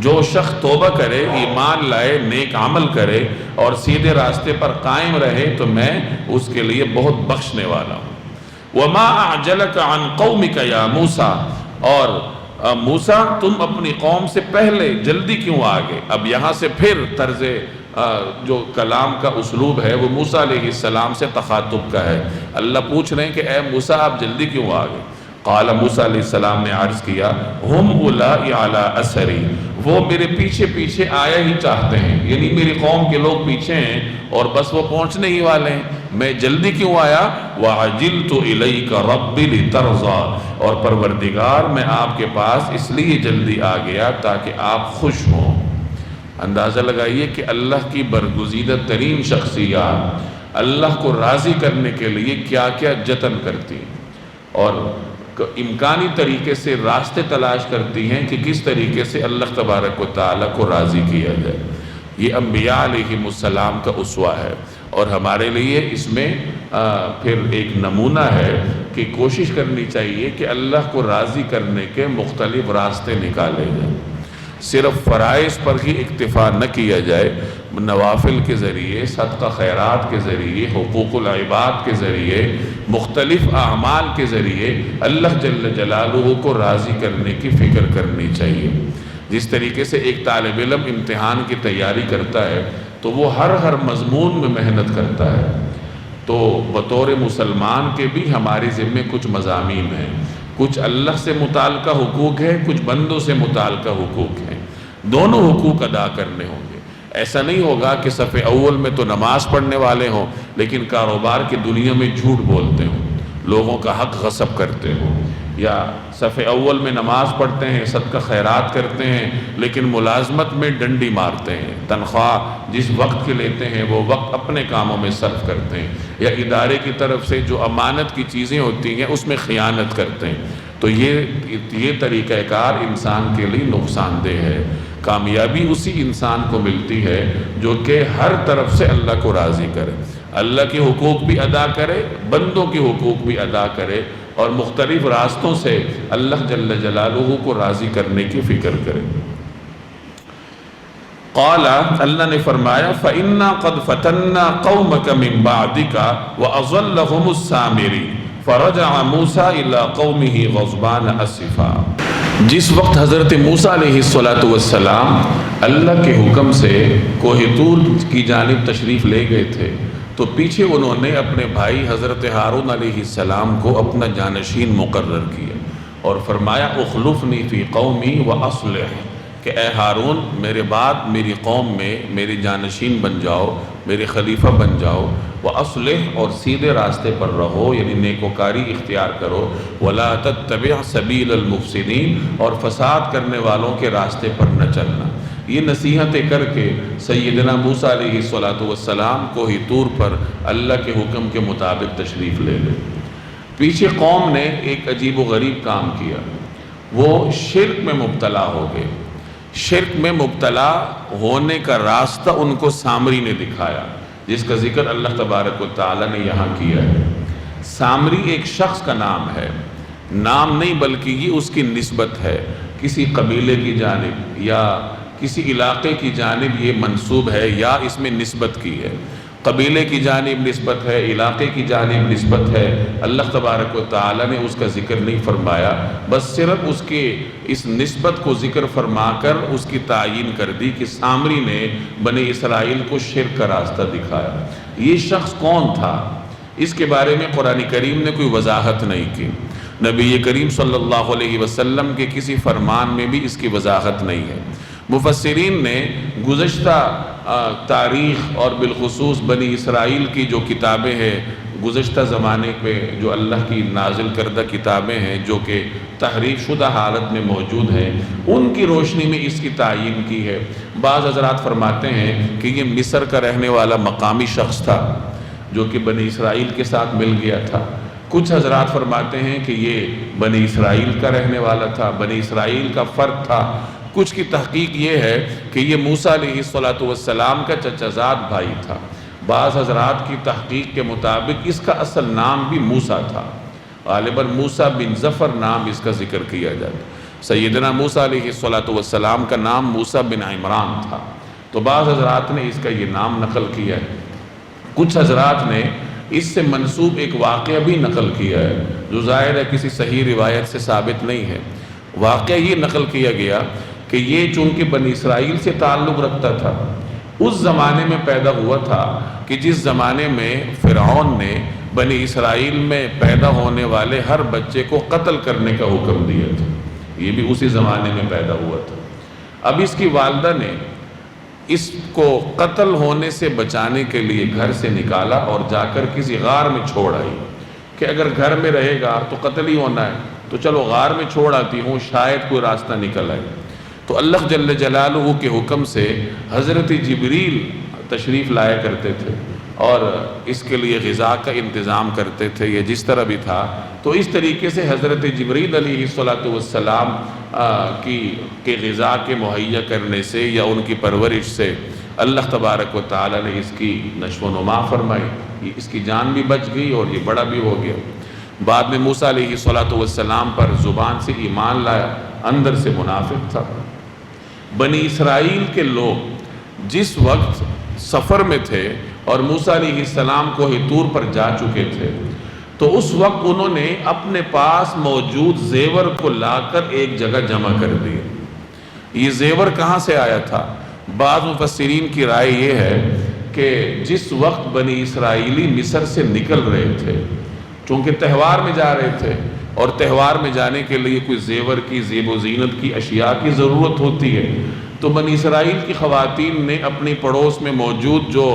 جو شخص توبہ کرے، ایمان لائے، نیک عمل کرے اور سیدھے راستے پر قائم رہے تو میں اس کے لیے بہت بخشنے والا ہوں۔ وَمَا أَعْجَلَكَ عَنْ قَوْمِكَ يَا مُوسَىٰ، اور موسیٰ تم اپنی قوم سے پہلے جلدی کیوں آگے؟ اب یہاں سے پھر طرز جو کلام کا اسلوب ہے وہ موسیٰ علیہ السلام سے تخاطب کا ہے۔ اللہ پوچھ رہے ہیں کہ اے موسیٰ آپ جلدی کیوں آگے؟ قال موسیٰ علیہ السلام نے عرض کیا ہم اولائی علی اثری، وہ میرے پیچھے پیچھے آیا ہی چاہتے ہیں، یعنی میری قوم کے لوگ پیچھے ہیں اور بس وہ پہنچنے ہی والے ہیں، میں جلدی کیوں آیا؟ وَعَجِلْتُ إِلَيْكَ رَبِّ لِتَرْضَىٰ، اور پروردگار میں آپ کے پاس اس لیے جلدی آ گیا تاکہ آپ خوش ہوں۔ اندازہ لگائیے کہ اللہ کی برگزیدہ ترین شخصیات اللہ کو راضی کرنے کے لیے کیا کیا جتن کرتی ہیں اور امکانی طریقے سے راستے تلاش کرتی ہیں کہ کس طریقے سے اللہ تبارک و تعالیٰ کو راضی کیا جائے۔ یہ انبیاء علیہم السلام کا اسوہ ہے اور ہمارے لیے اس میں پھر ایک نمونہ ہے کہ کوشش کرنی چاہیے کہ اللہ کو راضی کرنے کے مختلف راستے نکالے جائیں۔ صرف فرائض پر ہی اکتفا نہ کیا جائے، نوافل کے ذریعے، صدقہ خیرات کے ذریعے، حقوق العباد کے ذریعے، مختلف اعمال کے ذریعے اللہ جل جلالہ کو راضی کرنے کی فکر کرنی چاہیے۔ جس طریقے سے ایک طالب علم امتحان کی تیاری کرتا ہے تو وہ ہر مضمون میں محنت کرتا ہے، تو بطور مسلمان کے بھی ہمارے ذمے کچھ مضامین ہیں، کچھ اللہ سے متعلقہ حقوق ہے، کچھ بندوں سے متعلقہ حقوق ہیں، دونوں حقوق ادا کرنے ہوں گے۔ ایسا نہیں ہوگا کہ صف اول میں تو نماز پڑھنے والے ہوں لیکن کاروبار کی دنیا میں جھوٹ بولتے ہوں، لوگوں کا حق غصب کرتے ہوں، یا صف اول میں نماز پڑھتے ہیں، صدقہ خیرات کرتے ہیں لیکن ملازمت میں ڈنڈی مارتے ہیں، تنخواہ جس وقت کے لیتے ہیں وہ وقت اپنے کاموں میں صرف کرتے ہیں، یا ادارے کی طرف سے جو امانت کی چیزیں ہوتی ہیں اس میں خیانت کرتے ہیں، تو یہ طریقہ کار انسان کے لیے نقصان دہ ہے۔ کامیابی اسی انسان کو ملتی ہے جو کہ ہر طرف سے اللہ کو راضی کرے، اللہ کے حقوق بھی ادا کرے، بندوں کے حقوق بھی ادا کرے، اور مختلف راستوں سے اللہ جل جلالہ کو راضی کرنے کی فکر کرے۔ قال، اللہ نے فرمایا فَإِنَّا قَدْ فَتَنَّا قَوْمَكَ مِن بَعْدِكَ وَأَضَلَّهُمُ السَّامِرِي فَرَجَعَ مُوسَىٰ إِلَىٰ قَوْمِهِ غَضْبَانَ أَسِفًا۔ جس وقت حضرت موسیٰ علیہ السلام اللہ کے حکم سے کوہ طور کی جانب تشریف لے گئے تھے تو پیچھے انہوں نے اپنے بھائی حضرت ہارون علیہ السلام کو اپنا جانشین مقرر کیا اور فرمایا اخلفنی فی قومی واصلح، کہ اے ہارون میرے بعد میری قوم میں میرے جانشین بن جاؤ، میرے خلیفہ بن جاؤ، واصلح، اور سیدھے راستے پر رہو، یعنی نیکوکاری اختیار کرو، ولا تتبع سبیل المفسدین، اور فساد کرنے والوں کے راستے پر نہ چلنا۔ یہ نصیحتیں کر کے سیدنا موسیٰ علیہ السلام کوہ طور پر اللہ کے حکم کے مطابق تشریف لے گئے۔ پیچھے قوم نے ایک عجیب و غریب کام کیا، وہ شرک میں مبتلا ہو گئے۔ شرک میں مبتلا ہونے کا راستہ ان کو سامری نے دکھایا، جس کا ذکر اللہ تبارک و تعالیٰ نے یہاں کیا ہے۔ سامری ایک شخص کا نام ہے، نام نہیں بلکہ یہ اس کی نسبت ہے، کسی قبیلے کی جانب یا کسی علاقے کی جانب یہ منسوب ہے یا اس میں نسبت کی ہے۔ قبیلے کی جانب نسبت ہے، علاقے کی جانب نسبت ہے۔ اللہ تبارک و تعالیٰ نے اس کا ذکر نہیں فرمایا، بس صرف اس کے اس نسبت کو ذکر فرما کر اس کی تعیین کر دی کہ سامری نے بنی اسرائیل کو شرک کا راستہ دکھایا۔ یہ شخص کون تھا؟ اس کے بارے میں قرآن کریم نے کوئی وضاحت نہیں کی، نبی کریم صلی اللہ علیہ وسلم کے کسی فرمان میں بھی اس کی وضاحت نہیں ہے۔ مفسرین نے گزشتہ تاریخ اور بالخصوص بنی اسرائیل کی جو کتابیں ہیں، گزشتہ زمانے پہ جو اللہ کی نازل کردہ کتابیں ہیں جو کہ تحریف شدہ حالت میں موجود ہیں، ان کی روشنی میں اس کی تعیین کی ہے۔ بعض حضرات فرماتے ہیں کہ یہ مصر کا رہنے والا مقامی شخص تھا جو کہ بنی اسرائیل کے ساتھ مل گیا تھا۔ کچھ حضرات فرماتے ہیں کہ یہ بنی اسرائیل کا رہنے والا تھا، بنی اسرائیل کا فرد تھا۔ کچھ کی تحقیق یہ ہے کہ یہ موسیٰ علیہ السلام کا چچا زاد بھائی تھا۔ بعض حضرات کی تحقیق کے مطابق اس کا اصل نام بھی موسیٰ تھا، غالباً موسیٰ بن ظفر نام اس کا ذکر کیا جاتا۔ سیدنا موسیٰ علیہ السلام کا نام موسیٰ بن عمران تھا، تو بعض حضرات نے اس کا یہ نام نقل کیا ہے۔ کچھ حضرات نے اس سے منسوب ایک واقعہ بھی نقل کیا ہے جو ظاہر ہے کسی صحیح روایت سے ثابت نہیں ہے۔ واقعہ یہ نقل کیا گیا کہ یہ چونکہ بنی اسرائیل سے تعلق رکھتا تھا، اس زمانے میں پیدا ہوا تھا کہ جس زمانے میں فرعون نے بنی اسرائیل میں پیدا ہونے والے ہر بچے کو قتل کرنے کا حکم دیا تھا، یہ بھی اسی زمانے میں پیدا ہوا تھا۔ اب اس کی والدہ نے اس کو قتل ہونے سے بچانے کے لیے گھر سے نکالا اور جا کر کسی غار میں چھوڑ آئی کہ اگر گھر میں رہے گا تو قتل ہی ہونا ہے، تو چلو غار میں چھوڑ آتی ہوں، شاید کوئی راستہ نکل آئے۔ تو اللہ جل جلالہ کے حکم سے حضرت جبریل تشریف لایا کرتے تھے اور اس کے لیے غذا کا انتظام کرتے تھے، یہ جس طرح بھی تھا۔ تو اس طریقے سے حضرت جبریل علیہ السلام کی غذا کے مہیا کرنے سے یا ان کی پرورش سے اللہ تبارک و تعالی نے اس کی نشو و نما فرمائی، اس کی جان بھی بچ گئی اور یہ بڑا بھی ہو گیا۔ بعد میں موسیٰ علیہ السلام پر زبان سے ایمان لایا، اندر سے منافق تھا۔ بنی اسرائیل کے لوگ جس وقت سفر میں تھے اور موسیٰ علیہ السلام کوہ طور پر جا چکے تھے، تو اس وقت انہوں نے اپنے پاس موجود زیور کو لا کر ایک جگہ جمع کر دیا۔ یہ زیور کہاں سے آیا تھا؟ بعض مفسرین کی رائے یہ ہے کہ جس وقت بنی اسرائیلی مصر سے نکل رہے تھے، چونکہ تہوار میں جا رہے تھے اور تہوار میں جانے کے لیے کوئی زیور کی، زیب و زینت کی اشیاء کی ضرورت ہوتی ہے، تو بنی اسرائیل کی خواتین نے اپنی پڑوس میں موجود جو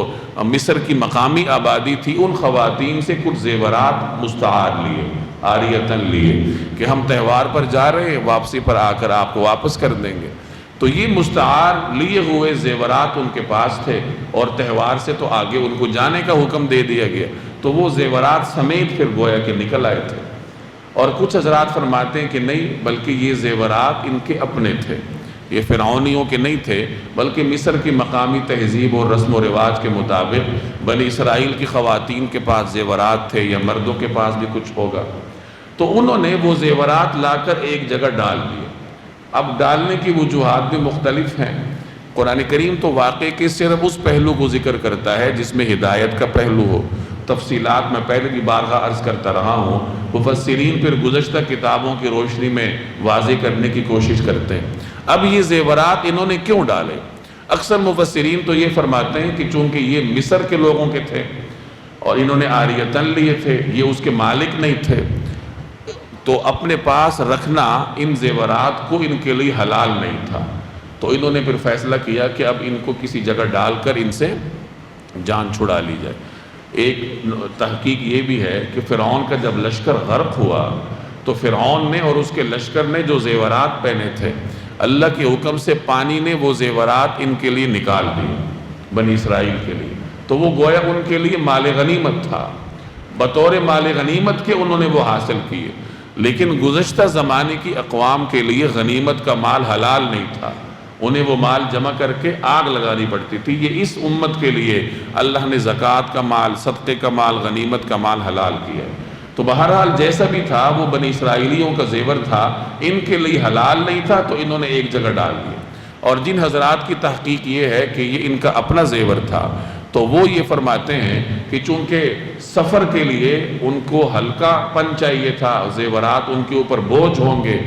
مصر کی مقامی آبادی تھی ان خواتین سے کچھ زیورات مستعار لیے، عاریتاً لیے کہ ہم تہوار پر جا رہے ہیں، واپسی پر آ کر آپ کو واپس کر دیں گے۔ تو یہ مستعار لیے ہوئے زیورات ان کے پاس تھے اور تہوار سے تو آگے ان کو جانے کا حکم دے دیا گیا، تو وہ زیورات سمیت پھر گویا کہ نکل آئے تھے۔ اور کچھ حضرات فرماتے ہیں کہ نہیں، بلکہ یہ زیورات ان کے اپنے تھے، یہ فرعونیوں کے نہیں تھے، بلکہ مصر کی مقامی تہذیب اور رسم و رواج کے مطابق بنی اسرائیل کی خواتین کے پاس زیورات تھے یا مردوں کے پاس بھی کچھ ہوگا، تو انہوں نے وہ زیورات لا کر ایک جگہ ڈال دیے۔ اب ڈالنے کی وجوہات بھی مختلف ہیں۔ قرآن کریم تو واقعے کے صرف اس پہلو کو ذکر کرتا ہے جس میں ہدایت کا پہلو ہو، تفصیلات میں پہلے بھی بارہا عرض کرتا رہا ہوں، مفسرین پھر گزشتہ کتابوں کی روشنی میں واضح کرنے کی کوشش کرتے ہیں۔ اب یہ زیورات انہوں نے کیوں ڈالے؟ اکثر مفسرین تو یہ فرماتے ہیں کہ چونکہ یہ مصر کے لوگوں کے تھے اور انہوں نے عاریتاً لیے تھے، یہ اس کے مالک نہیں تھے، تو اپنے پاس رکھنا ان زیورات کو ان کے لیے حلال نہیں تھا، تو انہوں نے پھر فیصلہ کیا کہ اب ان کو کسی جگہ ڈال کر ان سے جان چھڑا لی جائے۔ ایک تحقیق یہ بھی ہے کہ فرعون کا جب لشکر غرق ہوا تو فرعون نے اور اس کے لشکر نے جو زیورات پہنے تھے، اللہ کے حکم سے پانی نے وہ زیورات ان کے لیے نکال دیے، بنی اسرائیل کے لیے، تو وہ گویا ان کے لیے مال غنیمت تھا، بطور مال غنیمت کے انہوں نے وہ حاصل کیے۔ لیکن گزشتہ زمانے کی اقوام کے لیے غنیمت کا مال حلال نہیں تھا، انہیں وہ مال جمع کر کے آگ لگانی پڑتی تھی۔ یہ اس امت کے لیے اللہ نے زکوٰۃ کا مال، صدقے کا مال، غنیمت کا مال حلال کیا ہے۔ تو بہرحال جیسا بھی تھا وہ بنی اسرائیلیوں کا زیور تھا، ان کے لیے حلال نہیں تھا تو انہوں نے ایک جگہ ڈال دیا۔ اور جن حضرات کی تحقیق یہ ہے کہ یہ ان کا اپنا زیور تھا، تو وہ یہ فرماتے ہیں کہ چونکہ سفر کے لیے ان کو ہلکا پن چاہیے تھا، زیورات ان کے اوپر بوجھ ہوں گے،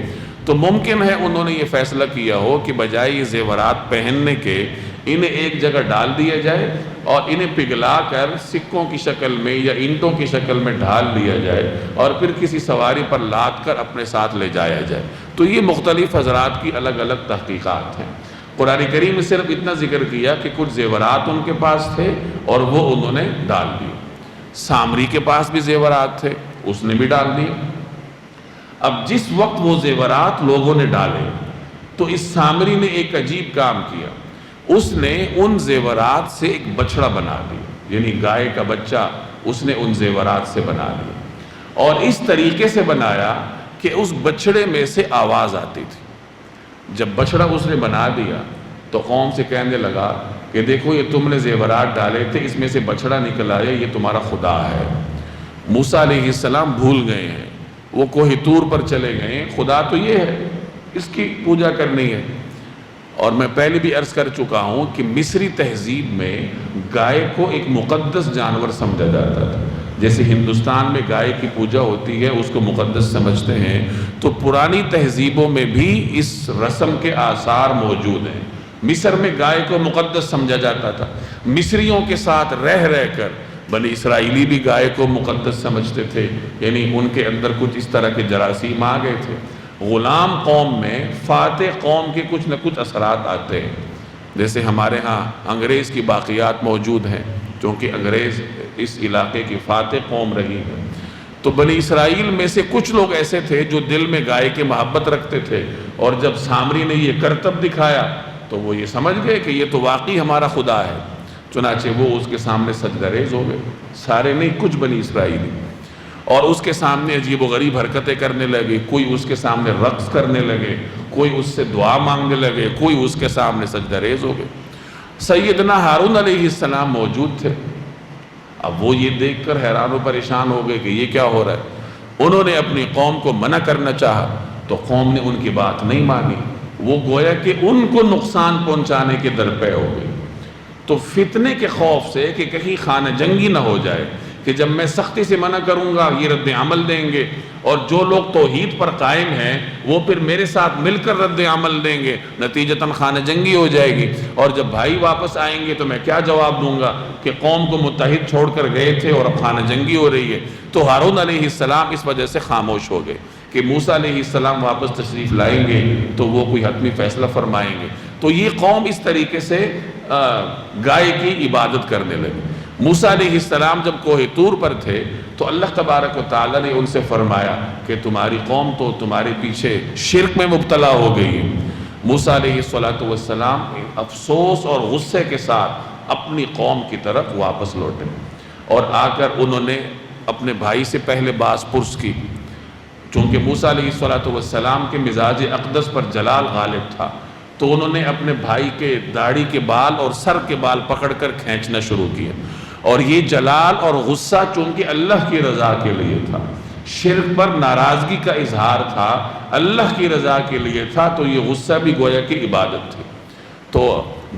تو ممکن ہے انہوں نے یہ فیصلہ کیا ہو کہ بجائے یہ زیورات پہننے کے انہیں ایک جگہ ڈال دیا جائے اور انہیں پگھلا کر سکوں کی شکل میں یا اینٹوں کی شکل میں ڈھال لیا جائے اور پھر کسی سواری پر لاد کر اپنے ساتھ لے جایا جائے۔ تو یہ مختلف حضرات کی الگ الگ تحقیقات ہیں۔ قرآن کریم میں صرف اتنا ذکر کیا کہ کچھ زیورات ان کے پاس تھے اور وہ انہوں نے ڈال دیے۔ سامری کے پاس بھی زیورات تھے، اس نے بھی ڈال دیے۔ اب جس وقت وہ زیورات لوگوں نے ڈالے تو اس سامری نے ایک عجیب کام کیا، اس نے ان زیورات سے ایک بچڑا بنا دیا، یعنی گائے کا بچہ اس نے ان زیورات سے بنا لیا، اور اس طریقے سے بنایا کہ اس بچڑے میں سے آواز آتی تھی۔ جب بچڑا اس نے بنا دیا تو قوم سے کہنے لگا کہ دیکھو یہ تم نے زیورات ڈالے تھے، اس میں سے بچڑا نکل آیا، یہ تمہارا خدا ہے۔ موسیٰ علیہ السلام بھول گئے ہیں، وہ کوہ طور پر چلے گئے ہیں، خدا تو یہ ہے، اس کی پوجا کرنی ہے۔ اور میں پہلے بھی عرض کر چکا ہوں کہ مصری تہذیب میں گائے کو ایک مقدس جانور سمجھا جاتا تھا، جیسے ہندوستان میں گائے کی پوجا ہوتی ہے، اس کو مقدس سمجھتے ہیں، تو پرانی تہذیبوں میں بھی اس رسم کے آثار موجود ہیں۔ مصر میں گائے کو مقدس سمجھا جاتا تھا، مصریوں کے ساتھ رہ کر بنی اسرائیلی بھی گائے کو مقدس سمجھتے تھے، یعنی ان کے اندر کچھ اس طرح کے جراثیم آ گئے تھے۔ غلام قوم میں فاتح قوم کے کچھ نہ کچھ اثرات آتے ہیں، جیسے ہمارے ہاں انگریز کی باقیات موجود ہیں، چونکہ انگریز اس علاقے کی فاتح قوم رہی ہے۔ تو بنی اسرائیل میں سے کچھ لوگ ایسے تھے جو دل میں گائے کی محبت رکھتے تھے، اور جب سامری نے یہ کرتب دکھایا تو وہ یہ سمجھ گئے کہ یہ تو واقعی ہمارا خدا ہے، چنانچہ وہ اس کے سامنے سجدہ ریز ہو گئے، سارے نہیں، کچھ بنی اسرائیلی، اور اس کے سامنے عجیب و غریب حرکتیں کرنے لگے، کوئی اس کے سامنے رقص کرنے لگے، کوئی اس سے دعا مانگنے لگے، کوئی اس کے سامنے سجدہ ریز ہو گئے۔ سیدنا ہارون علیہ السلام موجود تھے، اب وہ یہ دیکھ کر حیران و پریشان ہو گئے کہ یہ کیا ہو رہا ہے۔ انہوں نے اپنی قوم کو منع کرنا چاہا تو قوم نے ان کی بات نہیں مانی، وہ گویا کہ ان کو نقصان پہنچانے کے درپے ہو گئی۔ تو فتنے کے خوف سے کہ کہیں خانہ جنگی نہ ہو جائے، کہ جب میں سختی سے منع کروں گا یہ رد عمل دیں گے، اور جو لوگ توحید پر قائم ہیں وہ پھر میرے ساتھ مل کر رد عمل دیں گے، نتیجتاً خانہ جنگی ہو جائے گی، اور جب بھائی واپس آئیں گے تو میں کیا جواب دوں گا کہ قوم کو متحد چھوڑ کر گئے تھے اور اب خانہ جنگی ہو رہی ہے۔ تو ہارون علیہ السلام اس وجہ سے خاموش ہو گئے کہ موسیٰ علیہ السلام واپس تشریف لائیں گے تو وہ کوئی حتمی فیصلہ فرمائیں گے۔ تو یہ قوم اس طریقے سے گائے کی عبادت کرنے لگی۔ موسیٰ علیہ السلام جب کوہ طور پر تھے تو اللہ تبارک و تعالیٰ نے ان سے فرمایا کہ تمہاری قوم تو تمہارے پیچھے شرک میں مبتلا ہو گئی ہے۔ موسیٰ علیہ السلام افسوس اور غصے کے ساتھ اپنی قوم کی طرف واپس لوٹے، اور آ کر انہوں نے اپنے بھائی سے پہلے باز پرس کی، چونکہ موسیٰ علیہ السلام کے مزاج اقدس پر جلال غالب تھا، تو انہوں نے اپنے بھائی کے داڑھی کے بال اور سر کے بال پکڑ کر کھینچنا شروع کیا، اور یہ جلال اور غصہ چونکہ اللہ کی رضا کے لیے تھا، شرک پر ناراضگی کا اظہار تھا، اللہ کی رضا کے لیے تھا، تو یہ غصہ بھی گویا کی عبادت تھی۔ تو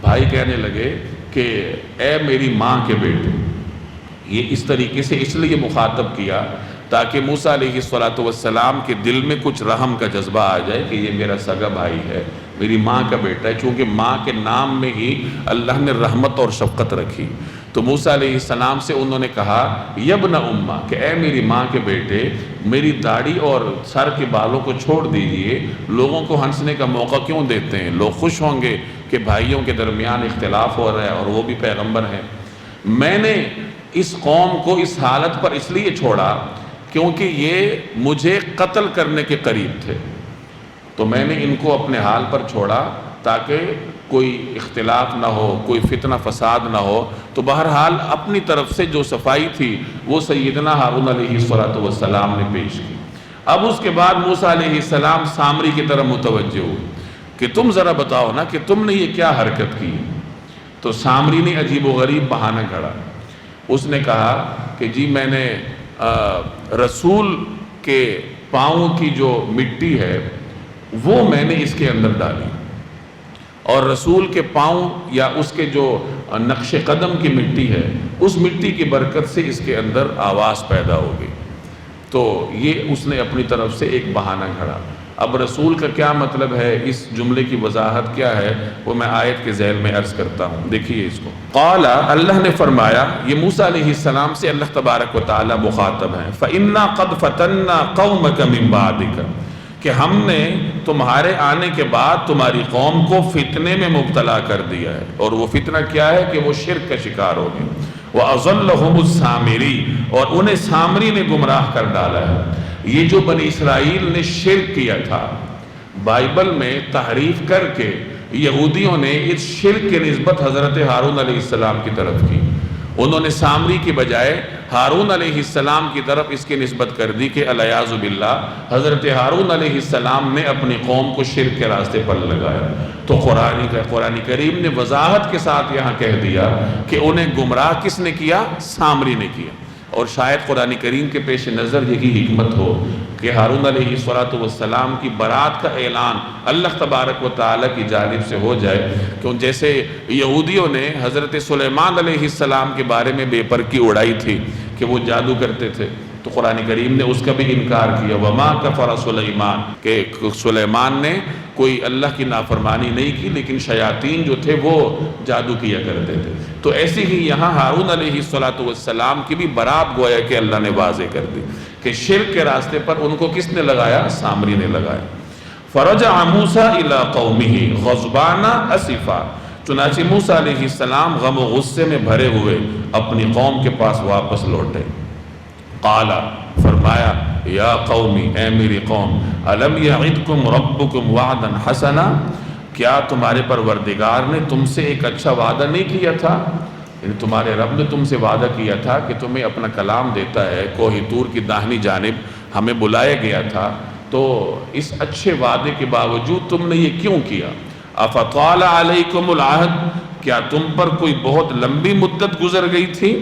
بھائی کہنے لگے کہ اے میری ماں کے بیٹے، یہ اس طریقے سے اس لیے مخاطب کیا تاکہ موسیٰ علیہ السلام کے دل میں کچھ رحم کا جذبہ آ جائے کہ یہ میرا سگا بھائی ہے، میری ماں کا بیٹا ہے، چونکہ ماں کے نام میں ہی اللہ نے رحمت اور شفقت رکھی۔ تو موسیٰ علیہ السلام سے انہوں نے کہا یبن امّا، کہ اے میری ماں کے بیٹے، میری داڑھی اور سر کے بالوں کو چھوڑ دیجئے، لوگوں کو ہنسنے کا موقع کیوں دیتے ہیں؟ لوگ خوش ہوں گے کہ بھائیوں کے درمیان اختلاف ہو رہا ہے اور وہ بھی پیغمبر ہیں۔ میں نے اس قوم کو اس حالت پر اس لیے چھوڑا کیونکہ یہ مجھے قتل کرنے کے قریب تھے، تو میں نے ان کو اپنے حال پر چھوڑا تاکہ کوئی اختلاف نہ ہو، کوئی فتنہ فساد نہ ہو۔ تو بہرحال اپنی طرف سے جو صفائی تھی وہ سیدنا ہارون علیہ السلام نے پیش کی۔ اب اس کے بعد موسیٰ علیہ السلام سامری کی طرف متوجہ ہوئے کہ تم ذرا بتاؤ نا کہ تم نے یہ کیا حرکت کی. تو سامری نے عجیب و غریب بہانہ گھڑا. اس نے کہا کہ جی میں نے رسول کے پاؤں کی جو مٹی ہے وہ میں نے اس کے اندر ڈالی، اور رسول کے پاؤں یا اس کے جو نقش قدم کی مٹی ہے اس مٹی کی برکت سے اس کے اندر آواز پیدا ہو گئی. تو یہ اس نے اپنی طرف سے ایک بہانہ گھڑا. اب رسول کا کیا مطلب ہے، اس جملے کی وضاحت کیا ہے، وہ میں آیت کے ذیل میں عرض کرتا ہوں. دیکھیے اس کو. قال، اللہ نے فرمایا، یہ موسیٰ علیہ السلام سے اللہ تبارک و تعالی مخاطب ہیں. فَإِنَّا قَدْ فَتَنَّا قَوْمَكَ مِن بَعْدِكَ، کہ ہم نے تمہارے آنے کے بعد تمہاری قوم کو فتنے میں مبتلا کر دیا ہے. اور وہ فتنہ کیا ہے کہ وہ شرک کا شکار ہو گئے. وَأَضَلَّهُمُ السَّامِرِي، اور انہیں سامری نے گمراہ کر ڈالا ہے. یہ جو بنی اسرائیل نے شرک کیا تھا، بائبل میں تحریف کر کے یہودیوں نے اس شرک کی نسبت حضرت ہارون علیہ السلام کی طرف کی. انہوں نے سامری کی بجائے ہارون علیہ السلام کی طرف اس کی نسبت کر دی کہ الیاذ باللہ حضرت ہارون علیہ السلام نے اپنی قوم کو شرک کے راستے پر لگایا. تو قرآن کریم نے وضاحت کے ساتھ یہاں کہہ دیا کہ انہیں گمراہ کس نے کیا؟ سامری نے کیا. اور شاید قرآن کریم کے پیش نظر یہی حکمت ہو کہ ہارون علیہ السلام کی برات کا اعلان اللہ تبارک و تعالیٰ کی جانب سے ہو جائے. کہ جیسے یہودیوں نے حضرت سلیمان علیہ السلام کے بارے میں بے پرکی اڑائی تھی کہ وہ جادو کرتے تھے، تو قرآن کریم نے اس کا بھی انکار کیا. وما کفر سلیمان، کہ سلیمان نے کوئی اللہ کی نافرمانی نہیں کی، لیکن شیاطین جو تھے وہ جادو کیا کرتے تھے. تو ایسی ہی یہاں ہارون علیہ السلام کی بھی برات گویا کہ اللہ نے واضح کر دی کہ شرک کے راستے پر ان کو کس نے لگایا؟ سامری نے لگایا. فرجع موسیٰ الی قومہ غضبان اسفا، چنانچہ موسیٰ علیہ السلام غم و غصے میں بھرے ہوئے اپنی قوم کے پاس واپس لوٹے. قال، فرمایا، یا قومی، اے میری قوم، الم یعدکم ربکم وعدا حسنا، کیا تمہارے پروردگار نے تم سے ایک اچھا وعدہ نہیں کیا تھا؟ یعنی تمہارے رب نے تم سے وعدہ کیا تھا کہ تمہیں اپنا کلام دیتا ہے، کوہ طور کی داہنی جانب ہمیں بلایا گیا تھا، تو اس اچھے وعدے کے باوجود تم نے یہ کیوں کیا؟ افطال علیکم العہد، کیا تم پر کوئی بہت لمبی مدت گزر گئی تھی؟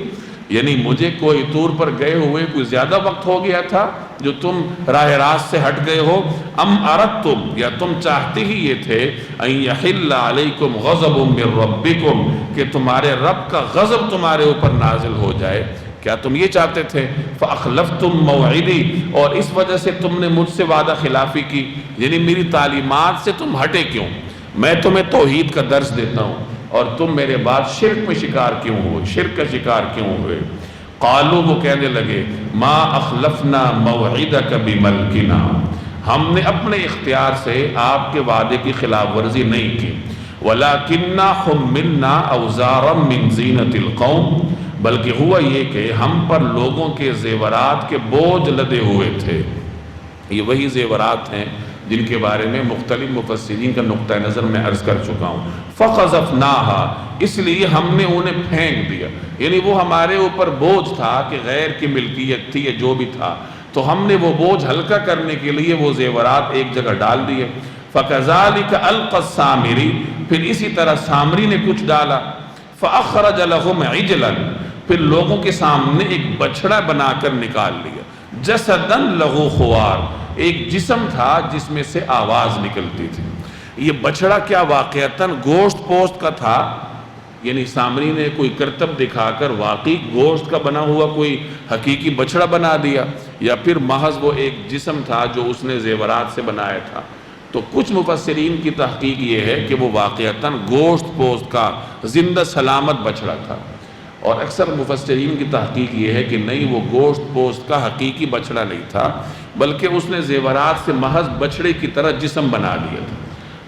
یعنی مجھے کوہ طور پر گئے ہوئے کوئی زیادہ وقت ہو گیا تھا جو تم راہ راست سے ہٹ گئے ہو؟ ام اردتم، یا تم چاہتے ہی یہ تھے، ان یحل علیکم غضب من ربکم، کہ تمہارے رب کا غضب تمہارے اوپر نازل ہو جائے؟ کیا تم یہ چاہتے تھے؟ فاخلفتم موعدی، اور اس وجہ سے تم نے مجھ سے وعدہ خلافی کی، یعنی میری تعلیمات سے تم ہٹے کیوں؟ میں تمہیں توحید کا درس دیتا ہوں اور تم میرے بعد شرک میں شکار کیوں ہوئے، شرک کا شکار کیوں ہوئے؟ قالوا، وہ کہنے لگے، ما اخلفنا موعدک بملکنا، ہم نے اپنے اختیار سے آپ کے وعدے کی خلاف ورزی نہیں کی. ولکننا حملنا اوزارا من زینت القوم، بلکہ ہوا یہ کہ ہم پر لوگوں کے زیورات کے بوجھ لدے ہوئے تھے. یہ وہی زیورات ہیں جن کے بارے میں مختلف مفسرین کا نقطہ نظر میں عرض کر چکا ہوں. فَقَذَفْنَاهَا، اس لیے ہم نے انہیں پھینک دیا، یعنی وہ ہمارے اوپر بوجھ تھا کہ غیر کی ملکیت تھی یا جو بھی تھا، تو ہم نے وہ بوجھ ہلکا کرنے کے لیے وہ زیورات ایک جگہ ڈال دیے. فَكَذَلِكَ أَلْقَى السَّامِرِي، پھر اسی طرح سامری نے کچھ ڈالا. فَأَخْرَجَ لَهُمْ عِجْلًا، پھر لوگوں کے سامنے ایک بچڑا بنا کر نکال لیا. جَسَدًا لَهُ خُوَارٌ، ایک جسم تھا جس میں سے آواز نکلتی تھی. یہ بچڑا کیا واقعتاً گوشت پوست کا تھا؟ یعنی سامری نے کوئی کرتب دکھا کر واقعی گوشت کا بنا ہوا کوئی حقیقی بچڑا بنا دیا، یا پھر محض وہ ایک جسم تھا جو اس نے زیورات سے بنایا تھا؟ تو کچھ مفسرین کی تحقیق یہ ہے کہ وہ واقعتاً گوشت پوست کا زندہ سلامت بچڑا تھا، اور اکثر مفسرین کی تحقیق یہ ہے کہ نہیں، وہ گوشت پوست کا حقیقی بچڑا نہیں تھا، بلکہ اس نے زیورات سے محض بچڑے کی طرح جسم بنا دیا تھا،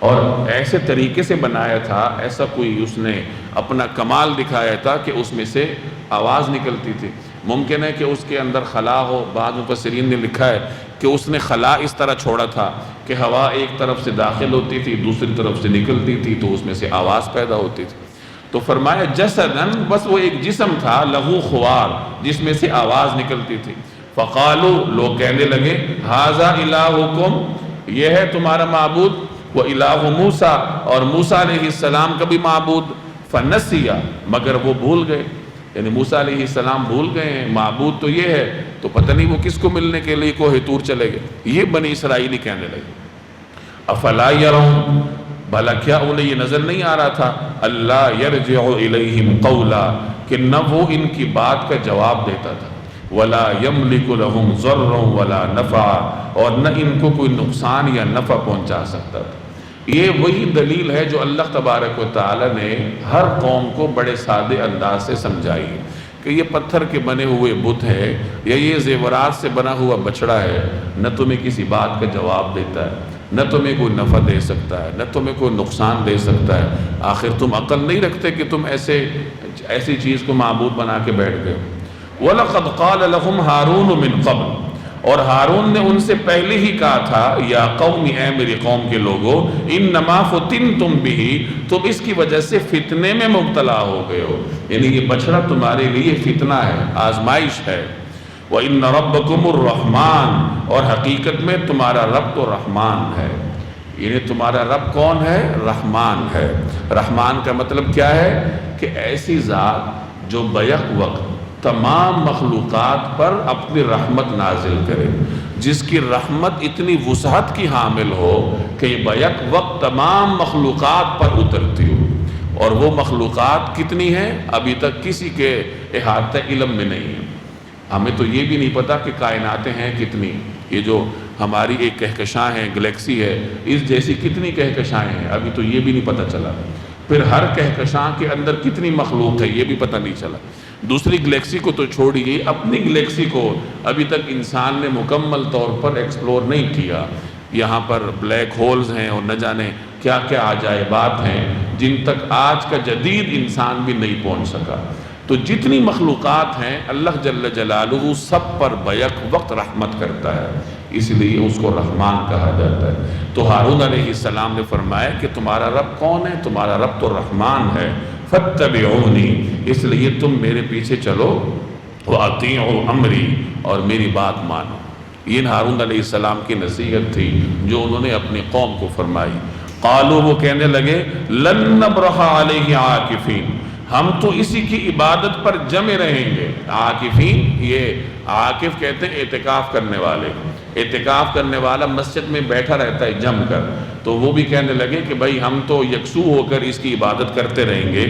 اور ایسے طریقے سے بنایا تھا، ایسا کوئی اس نے اپنا کمال دکھایا تھا کہ اس میں سے آواز نکلتی تھی. ممکن ہے کہ اس کے اندر خلا ہو. بعض مفسرین نے لکھا ہے کہ اس نے خلا اس طرح چھوڑا تھا کہ ہوا ایک طرف سے داخل ہوتی تھی، دوسری طرف سے نکلتی تھی، تو اس میں سے آواز پیدا ہوتی تھی. تو فرمایا جسدن، بس وہ ایک جسم تھا، لہو خوار، جس میں سے آواز نکلتی تھی. فقالو، لوگ کہنے لگے ھذا الہکم، یہ ہے تمہارا معبود، وَإِلَٰهُ موسیٰ، اور موسیٰ علیہ السلام کا بھی معبود، فنسیا، مگر وہ بھول گئے، یعنی موسیٰ علیہ السلام بھول گئے ہیں، معبود تو یہ ہے، تو پتہ نہیں وہ کس کو ملنے کے لیے کوہ طور چلے گئے۔ یہ بنی اسرائیلی کہنے لگے افلا یرون، بھلا کیا انہیں یہ نظر نہیں آ رہا تھا، اللہ یرجع الیہم قولا، کہ نہ وہ ان کی بات کا جواب دیتا تھا، ولا یملک لہم ضرا ولا نفعا، اور نہ ان کو کوئی نقصان یا نفع پہنچا سکتا تھا۔ یہ وہی دلیل ہے جو اللہ تبارک و تعالی نے ہر قوم کو بڑے سادے انداز سے سمجھائی ہے کہ یہ پتھر کے بنے ہوئے بت ہے یا یہ زیورات سے بنا ہوا بچڑا ہے، نہ تمہیں کسی بات کا جواب دیتا ہے، نہ تمہیں کوئی نفع دے سکتا ہے، نہ تمہیں کوئی نقصان دے سکتا ہے۔ آخر تم عقل نہیں رکھتے کہ تم ایسی چیز کو معبود بنا کے بیٹھ گئے۔ وَلَقَدْ قَالَ لَهُمْ هَارُونُ مِنْ قَبْلُ، اور ہارون نے ان سے پہلے ہی کہا تھا، یا قوم، اے میری قوم کے لوگوں، انما فتنتم بہ، تم اس کی وجہ سے فتنے میں مبتلا ہو گئے ہو، یعنی یہ بچڑا تمہارے لیے فتنہ ہے، آزمائش ہے۔ وَإِنَّ رَبَّكُمُ الرَّحْمَانُ، اور حقیقت میں تمہارا رب تو رحمان ہے، یعنی تمہارا رب کون ہے؟ رحمان ہے۔ رحمان کا مطلب کیا ہے؟ کہ ایسی ذات جو بیک وقت تمام مخلوقات پر اپنی رحمت نازل کرے، جس کی رحمت اتنی وسعت کی حامل ہو کہ بیک وقت تمام مخلوقات پر اترتی ہو، اور وہ مخلوقات کتنی ہیں ابھی تک کسی کے احاطہ علم میں نہیں ہے۔ ہمیں تو یہ بھی نہیں پتا کہ کائناتیں ہیں کتنی، یہ جو ہماری ایک کہکشاں ہے، گلیکسی ہے، اس جیسی کتنی کہکشائیں ہیں ابھی تو یہ بھی نہیں پتہ چلا۔ پھر ہر کہکشاں کے اندر کتنی مخلوق ہے یہ بھی پتہ نہیں چلا۔ دوسری گلیکسی کو تو چھوڑیے، اپنی گلیکسی کو ابھی تک انسان نے مکمل طور پر ایکسپلور نہیں کیا۔ یہاں پر بلیک ہولز ہیں اور نہ جانے کیا کیا عجائبات ہیں جن تک آج کا جدید انسان بھی نہیں پہنچ سکا۔ تو جتنی مخلوقات ہیں اللہ جل جلالہ سب پر بیک وقت رحمت کرتا ہے، اس لیے اس کو رحمان کہا جاتا ہے۔ تو ہارون علیہ السلام نے فرمایا کہ تمہارا رب کون ہے؟ تمہارا رب تو رحمان ہے۔ فاتبعونی، اس لیے تم میرے پیچھے چلو، وَأَطِيعُوا أَمْرِي، اور میری بات مانو۔ یہ ہارون علیہ السلام کی نصیحت تھی جو انہوں نے اپنی قوم کو فرمائی۔ قالوا، وہ کہنے لگے، لن نبرح علیہ عاکفین، ہم تو اسی کی عبادت پر جمے رہیں گے۔ عاکفین، یہ عاکف کہتے ہیں اعتکاف کرنے والے، اعتکاف کرنے والا مسجد میں بیٹھا رہتا ہے جم کر، تو وہ بھی کہنے لگے کہ بھائی ہم تو یکسو ہو کر اس کی عبادت کرتے رہیں گے،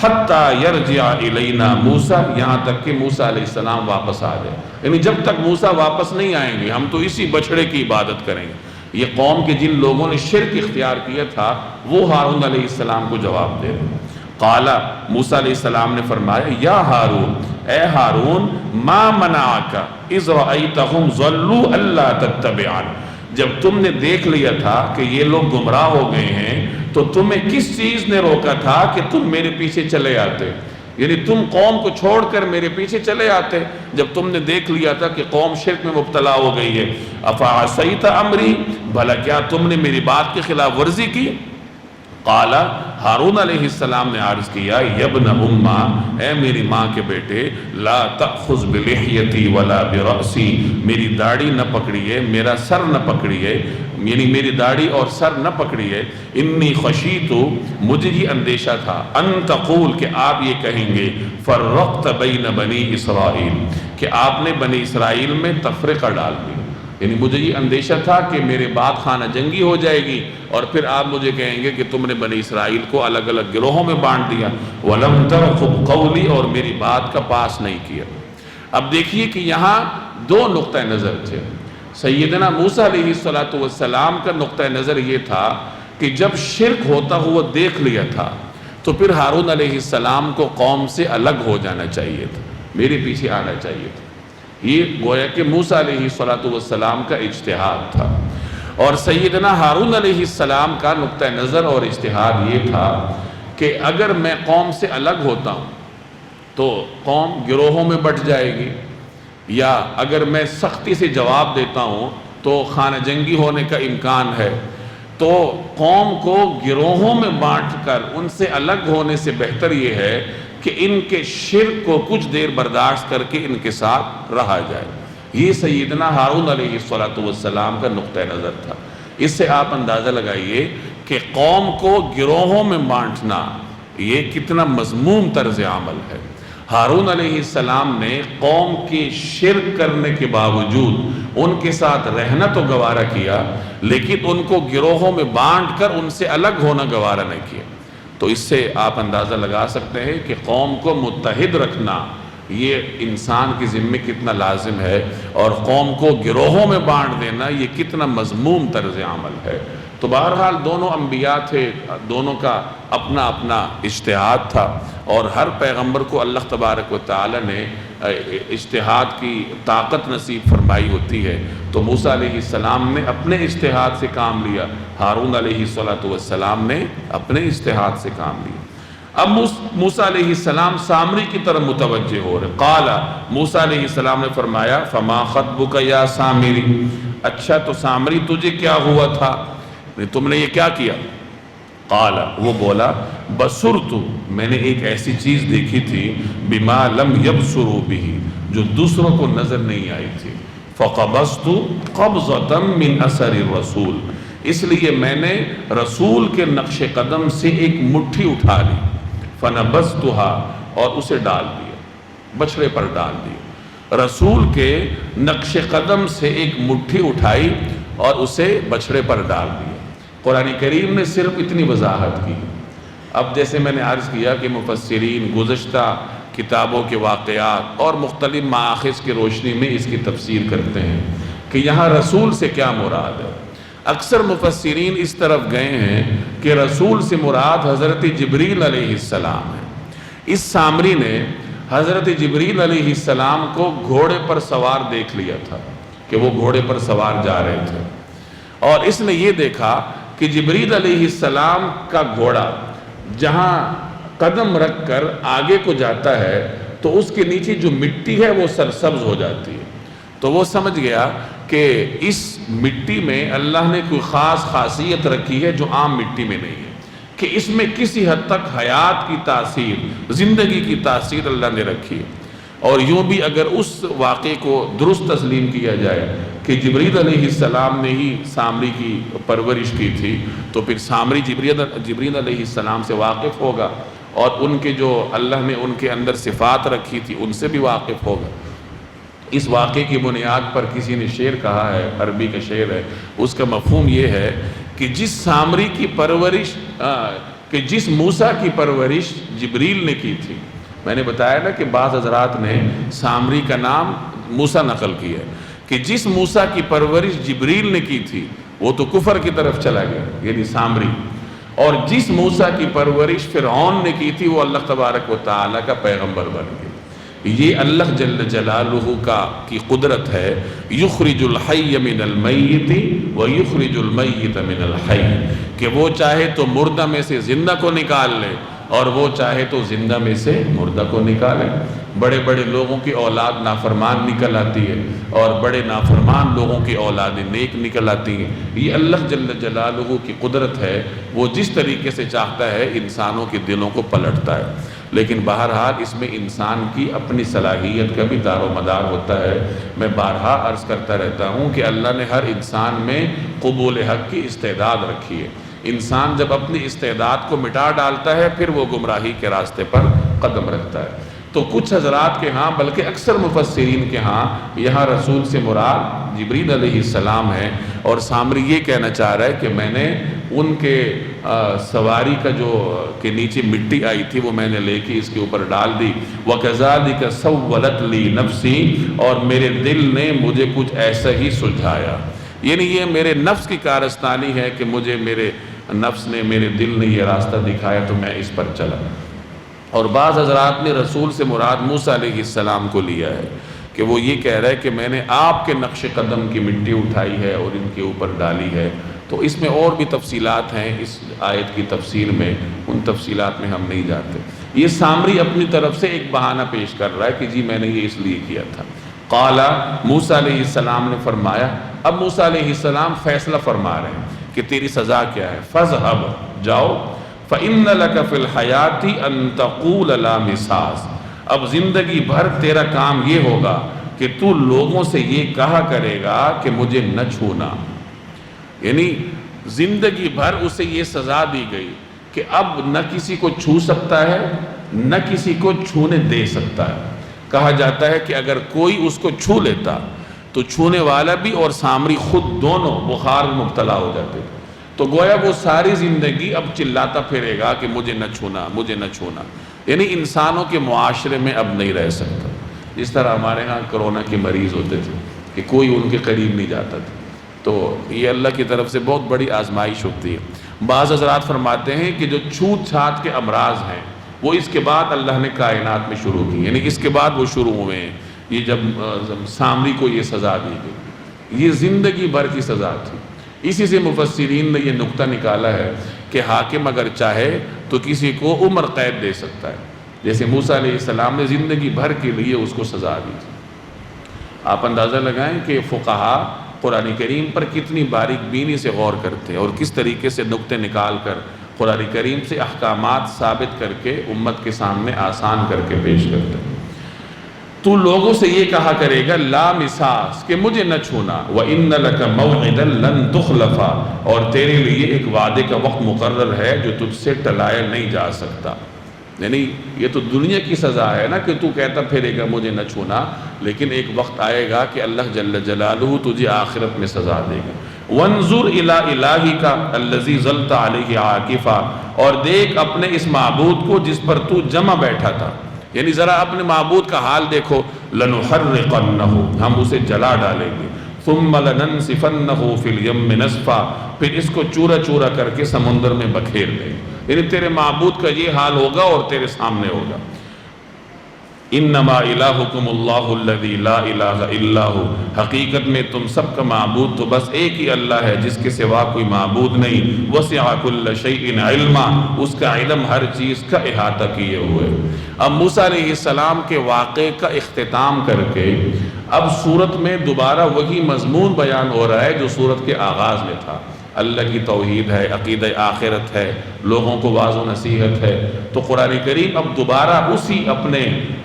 حتیٰ یرجع الینا موسیٰ، یہاں تک کہ موسیٰ علیہ السلام واپس آ جائے، یعنی جب تک موسیٰ واپس نہیں آئیں گے ہم تو اسی بچڑے کی عبادت کریں گے۔ یہ قوم کے جن لوگوں نے شرک اختیار کیا تھا وہ ہارون علیہ السلام کو جواب دے رہے ہیں۔ قال، موسیٰ علیہ السلام نے فرمایا، یا ہارون، اے ہارون، ما منعک اذ رأیتہم ضلوا الا تتبعن، جب تم نے دیکھ لیا تھا کہ یہ لوگ گمراہ ہو گئے ہیں تو تمہیں کس چیز نے روکا تھا کہ تم میرے پیچھے چلے آتے؟ یعنی تم قوم کو چھوڑ کر میرے پیچھے چلے آتے جب تم نے دیکھ لیا تھا کہ قوم شرک میں مبتلا ہو گئی ہے۔ افعصیت امری، بھلا کیا تم نے میری بات کی خلاف ورزی کی؟ قال، ہارون علیہ السلام نے عرض کیا، یبن امّا، اے میری ماں کے بیٹے، لا تأخذ بلحیتی ولا برأسی، میری داڑھی نہ پکڑیے، میرا سر نہ پکڑیے، یعنی میری داڑھی اور سر نہ پکڑیے، انی خشیت، مجھے یہ اندیشہ تھا، ان تقول، کہ آپ یہ کہیں گے، فرقت بین بنی اسرائیل، کہ آپ نے بنی اسرائیل میں تفرقہ ڈال دی، یعنی مجھے یہ اندیشہ تھا کہ میرے بعد خانہ جنگی ہو جائے گی اور پھر آپ مجھے کہیں گے کہ تم نے بنی اسرائیل کو الگ الگ گروہوں میں بانٹ دیا، وَلَمْ تَرْقُبْ قَوْلِي، اور میری بات کا پاس نہیں کیا۔ اب دیکھیے کہ یہاں دو نقطہ نظر تھے۔ سیدنا موسیٰ علیہ السلام کا نقطہ نظر یہ تھا کہ جب شرک ہوتا ہوا دیکھ لیا تھا تو پھر ہارون علیہ السلام کو قوم سے الگ ہو جانا چاہیے تھا، میرے پیچھے آنا چاہیے تھا۔ یہ گویا کہ موسیٰ علیہ السلام کا اجتہاد تھا، اور سیدنا ہارون علیہ السلام کا نقطہ نظر اور اجتہاد یہ تھا کہ اگر میں قوم سے الگ ہوتا ہوں تو قوم گروہوں میں بٹ جائے گی، یا اگر میں سختی سے جواب دیتا ہوں تو خانہ جنگی ہونے کا امکان ہے، تو قوم کو گروہوں میں بانٹ کر ان سے الگ ہونے سے بہتر یہ ہے کہ ان کے شرک کو کچھ دیر برداشت کر کے ان کے ساتھ رہا جائے۔ یہ سیدنا ہارون علیہ السلام کا نقطہ نظر تھا۔ اس سے آپ اندازہ لگائیے کہ قوم کو گروہوں میں بانٹنا یہ کتنا مذموم طرز عمل ہے۔ ہارون علیہ السلام نے قوم کی شرک کرنے کے باوجود ان کے ساتھ رہنا تو گوارا کیا، لیکن ان کو گروہوں میں بانٹ کر ان سے الگ ہونا گوارا نہیں کیا۔ تو اس سے آپ اندازہ لگا سکتے ہیں کہ قوم کو متحد رکھنا یہ انسان کی ذمہ کتنا لازم ہے، اور قوم کو گروہوں میں بانٹ دینا یہ کتنا مذموم طرز عمل ہے۔ تو بہرحال دونوں انبیاء تھے، دونوں کا اپنا اپنا اجتہاد تھا، اور ہر پیغمبر کو اللہ تبارک و تعالی نے اجتہاد کی طاقت نصیب فرمائی ہوتی ہے۔ تو موسیٰ علیہ السلام نے اپنے اجتہاد سے کام لیا، ہارون علیہ السلام نے اپنے اجتہاد سے کام لیا۔ اب موسیٰ علیہ السلام سامری کی طرف متوجہ ہو رہے۔ قال، موسیٰ علیہ السلام نے فرمایا، فما خطبک یا سامری، اچھا تو سامری تجھے کیا ہوا تھا، تم نے یہ کیا کیا؟ قال، وہ بولا، بصرت، میں نے ایک ایسی چیز دیکھی تھی، بما لم یبصروا بہ، جو دوسروں کو نظر نہیں آئی تھی، فقبضت قبضۃ من اثر الرسول، اس لیے میں نے رسول کے نقش قدم سے ایک مٹھی اٹھا لی، فنبذتها، اور اسے ڈال دیا، بچھڑے پر ڈال دیا۔ رسول کے نقش قدم سے ایک مٹھی اٹھائی اور اسے بچھڑے پر ڈال دیا۔ قرآن کریم نے صرف اتنی وضاحت کی۔ اب جیسے میں نے عرض کیا کہ مفسرین گزشتہ کتابوں کے واقعات اور مختلف مآخذ کی روشنی میں اس کی تفسیر کرتے ہیں کہ یہاں رسول سے کیا مراد ہے۔ اکثر مفسرین اس طرف گئے ہیں کہ رسول سے مراد حضرت جبریل علیہ السلام ہے۔ اس سامری نے حضرت جبریل علیہ السلام کو گھوڑے پر سوار دیکھ لیا تھا کہ وہ گھوڑے پر سوار جا رہے تھے، اور اس نے یہ دیکھا کہ جبریل علیہ السلام کا گھوڑا جہاں قدم رکھ کر آگے کو جاتا ہے تو اس کے نیچے جو مٹی ہے وہ سرسبز ہو جاتی ہے۔ تو وہ سمجھ گیا کہ اس مٹی میں اللہ نے کوئی خاص خاصیت رکھی ہے جو عام مٹی میں نہیں ہے، کہ اس میں کسی حد تک حیات کی تاثیر، زندگی کی تاثیر اللہ نے رکھی ہے۔ اور یوں بھی اگر اس واقعے کو درست تسلیم کیا جائے کہ جبریل علیہ السلام نے ہی سامری کی پرورش کی تھی، تو پھر سامری جبریل علیہ السلام سے واقف ہوگا، اور ان کے جو اللہ نے ان کے اندر صفات رکھی تھی ان سے بھی واقف ہوگا۔ اس واقعے کی بنیاد پر کسی نے شعر کہا ہے، عربی کا شعر ہے، اس کا مفہوم یہ ہے کہ جس سامری کی پرورش کہ جس موسیٰ کی پرورش جبریل نے کی تھی، میں نے بتایا نا کہ بعض حضرات نے سامری کا نام موسیٰ نقل کیا ہے، کہ جس موسیٰ کی پرورش جبریل نے کی تھی وہ تو کفر کی طرف چلا گیا، یعنی سامری، اور جس موسیٰ کی پرورش فرعون نے کی تھی وہ اللہ تبارک و تعالیٰ کا پیغمبر بن گیا۔ یہ اللہ جل جلالہ کی قدرت ہے، یخرج الحی من المیت ویخرج المیت من الحی، کہ وہ چاہے تو مردہ میں سے زندہ کو نکال لے اور وہ چاہے تو زندہ میں سے مردہ کو نکالے۔ بڑے بڑے لوگوں کی اولاد نافرمان نکل آتی ہے اور بڑے نافرمان لوگوں کی اولادیں نیک نکل آتی ہیں۔ یہ اللہ جل جلالہ کی قدرت ہے، وہ جس طریقے سے چاہتا ہے انسانوں کے دلوں کو پلٹتا ہے، لیکن بہرحال اس میں انسان کی اپنی صلاحیت کا بھی دار و مدار ہوتا ہے۔ میں بارہا عرض کرتا رہتا ہوں کہ اللہ نے ہر انسان میں قبول حق کی استعداد رکھی ہے۔ انسان جب اپنی استعداد کو مٹا ڈالتا ہے پھر وہ گمراہی کے راستے پر قدم رکھتا ہے۔ تو کچھ حضرات کے ہاں، بلکہ اکثر مفسرین کے ہاں، یہاں رسول سے مراد جبریل علیہ السلام ہے، اور سامری یہ کہنا چاہ رہا ہے کہ میں نے ان کے سواری کا جو کہ نیچے مٹی آئی تھی وہ میں نے لے کے اس کے اوپر ڈال دی، وَكَذَلِكَ سَوَّلَتْ لِي نَفْسِي، اور میرے دل نے مجھے کچھ ایسا ہی سلجھایا، یعنی یہ میرے نفس کی کارستانی ہے کہ مجھے میرے نفس نے، میرے دل نے یہ راستہ دکھایا تو میں اس پر چلا۔ اور بعض حضرات نے رسول سے مراد موسیٰ علیہ السلام کو لیا ہے کہ وہ یہ کہہ رہا ہے کہ میں نے آپ کے نقش قدم کی مٹی اٹھائی ہے اور ان کے اوپر ڈالی ہے۔ تو اس میں اور بھی تفصیلات ہیں اس آیت کی تفسیر میں، ان تفصیلات میں ہم نہیں جاتے۔ یہ سامری اپنی طرف سے ایک بہانہ پیش کر رہا ہے کہ جی میں نے یہ اس لیے کیا تھا۔ قال، موسیٰ علیہ السلام نے فرمایا، اب موسیٰ علیہ السلام فیصلہ فرما رہے ہیں کہ تیری سزا کیا ہے۔ فَاذْهَبْ، جاؤ، فَإِنَّ لَكَ فِي الْحَيَاةِ أَن تَقُولَ لَا مِسَاسَ، اب زندگی بھر تیرا کام یہ ہوگا کہ تو لوگوں سے یہ کہا کرے گا کہ مجھے نہ چھونا. یعنی زندگی بھر اسے یہ سزا دی گئی کہ اب نہ کسی کو چھو سکتا ہے نہ کسی کو چھونے دے سکتا ہے. کہا جاتا ہے کہ اگر کوئی اس کو چھو لیتا تو چھونے والا بھی اور سامری خود دونوں بخار میں مبتلا ہو جاتے تھے. تو گویا وہ ساری زندگی اب چلاتا پھرے گا کہ مجھے نہ چھونا مجھے نہ چھونا. یعنی انسانوں کے معاشرے میں اب نہیں رہ سکتا. جس طرح ہمارے ہاں کرونا کے مریض ہوتے تھے کہ کوئی ان کے قریب نہیں جاتا تھا. تو یہ اللہ کی طرف سے بہت بڑی آزمائش ہوتی ہے. بعض حضرات فرماتے ہیں کہ جو چھوت چھات کے امراض ہیں وہ اس کے بعد اللہ نے کائنات میں شروع کی. یعنی اس کے بعد وہ شروع ہوئے ہیں. یہ جب سامری کو یہ سزا دی گئی یہ زندگی بھر کی سزا تھی. اسی سے مفسرین نے یہ نقطہ نکالا ہے کہ حاکم اگر چاہے تو کسی کو عمر قید دے سکتا ہے. جیسے موسیٰ علیہ السلام نے زندگی بھر کے لیے اس کو سزا دی تھی. آپ اندازہ لگائیں کہ فقہا قرآن کریم پر کتنی باریک بینی سے غور کرتے ہیں اور کس طریقے سے نقطے نکال کر قرآن کریم سے احکامات ثابت کر کے امت کے سامنے آسان کر کے پیش کرتے ہیں. تو لوگوں سے یہ کہا کرے گا لا مساس کہ مجھے نہ چھونا. وَإِنَّ لَكَ مَوْعِدًا لَن تُخْلَفَ اور تیرے لیے ایک وعدے کا وقت مقرر ہے جو تجھ سے ٹلایا نہیں جا سکتا. یعنی یہ تو دنیا کی سزا ہے نا کہ تو کہتا پھرے گا مجھے نہ چھونا, لیکن ایک وقت آئے گا کہ اللہ جل جلالہ تجھے آخرت میں سزا دے گا. وَانظُرْ إِلَىٰ إِلَٰهِكَ الَّذِي ظَلْتَ عَلَيْهِ عَاكِفًا اور دیکھ اپنے اس معبود کو جس پر تو جمع بیٹھا تھا. یعنی ذرا اپنے معبود کا حال دیکھو. لَنُحَرِّقَنَّهُ ہم اسے جلا ڈالیں گے. ثُمَّ لَنَنْسِفَنَّهُ فِي الْيَمِّ نَسْفًا پھر اس کو چورا چورا کر کے سمندر میں بکھیر دیں. یعنی تیرے معبود کا یہ حال ہوگا اور تیرے سامنے ہوگا. انما الہکم اللہ الذی لا الہ الا ہو حقیقت میں تم سب کا معبود تو بس ایک ہی اللہ ہے جس کے سوا کوئی معبود نہیں. وسع کل شیء علما اس کا علم ہر چیز کا احاطہ کیے ہوئے. اب موسیٰ علیہ السلام کے واقعے کا اختتام کر کے اب سورت میں دوبارہ وہی مضمون بیان ہو رہا ہے جو سورت کے آغاز میں تھا. اللہ کی توحید ہے, عقیدہ آخرت ہے, لوگوں کو واعظ و نصیحت ہے. تو قرآن کریم اب دوبارہ اسی اپنے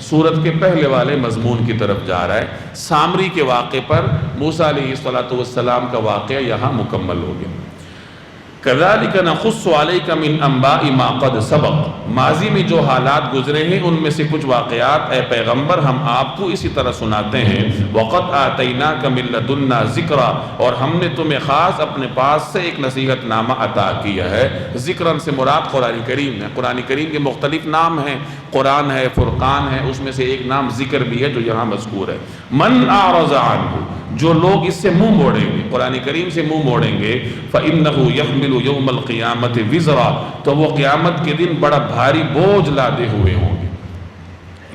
سورت کے پہلے والے مضمون کی طرف جا رہا ہے. سامری کے واقعے پر موسیٰ علیہ السلام کا واقعہ یہاں مکمل ہو گیا. كَذَلِكَ نَقُصُّ عَلَيْكَ مِنْ أَنْبَاءِ مَا قَدْ سَبَقَ ماضی میں جو حالات گزرے ہیں ان میں سے کچھ واقعات اے پیغمبر ہم آپ کو اسی طرح سناتے ہیں. وَقَدْ آتَيْنَاكَ مِن لَّدُنَّا ذِكْرًا اور ہم نے تمہیں خاص اپنے پاس سے ایک نصیحت نامہ عطا کیا ہے. ذکرًا سے مراد قرآن کریم ہے. قرآن کریم کے مختلف نام ہیں. قرآن ہے, فرقان ہے, اس میں سے ایک نام ذکر بھی ہے جو یہاں مذکور ہے. مَنْ أَعْرَضَ عَنْهُ جو لوگ اس سے منہ موڑیں گے, قرآن کریم سے منہ موڑیں گے, فَإِنَّهُ يَحْمِلُ يَوْمَ الْقِيَامَةِ وِزْرًا تو وہ قیامت کے دن بڑا بھاری بوجھ لادے ہوئے ہوں گے.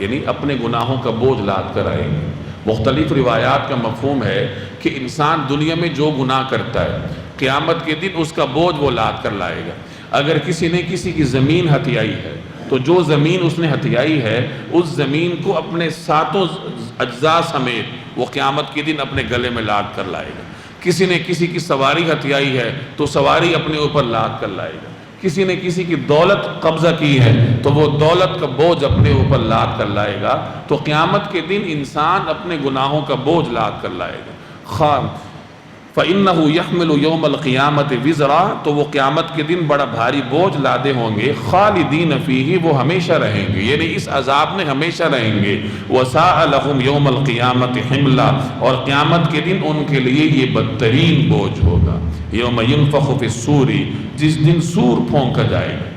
یعنی اپنے گناہوں کا بوجھ لاد کر آئیں گے. مختلف روایات کا مفہوم ہے کہ انسان دنیا میں جو گناہ کرتا ہے قیامت کے دن اس کا بوجھ وہ لاد کر لائے گا. اگر کسی نے کسی کی زمین ہتھیائی ہے تو جو زمین اس نے ہتھیائی ہے اس زمین کو اپنے ساتوں اجزاء سمیت وہ قیامت کے دن اپنے گلے میں لاد کر لائے گا. کسی نے کسی کی سواری ہتھیائی ہے تو سواری اپنے اوپر لاد کر لائے گا. کسی نے کسی کی دولت قبضہ کی ہے تو وہ دولت کا بوجھ اپنے اوپر لاد کر لائے گا. تو قیامت کے دن انسان اپنے گناہوں کا بوجھ لاد کر لائے گا. فَإِنَّهُ يَحْمِلُ يَوْمَ الْقِيَامَةِ وِزْرًا تو وہ قیامت کے دن بڑا بھاری بوجھ لادے ہوں گے. خالدین فیہ وہ ہمیشہ رہیں گے, یعنی اس عذاب میں ہمیشہ رہیں گے. وَسَاءَ لَهُمْ يَوْمَ الْقِيَامَةِ حِمْلًا اور قیامت کے دن ان کے لیے یہ بدترین بوجھ ہوگا. یوم ينفخ فی الصور جس دن سور پھونکا جائے گا.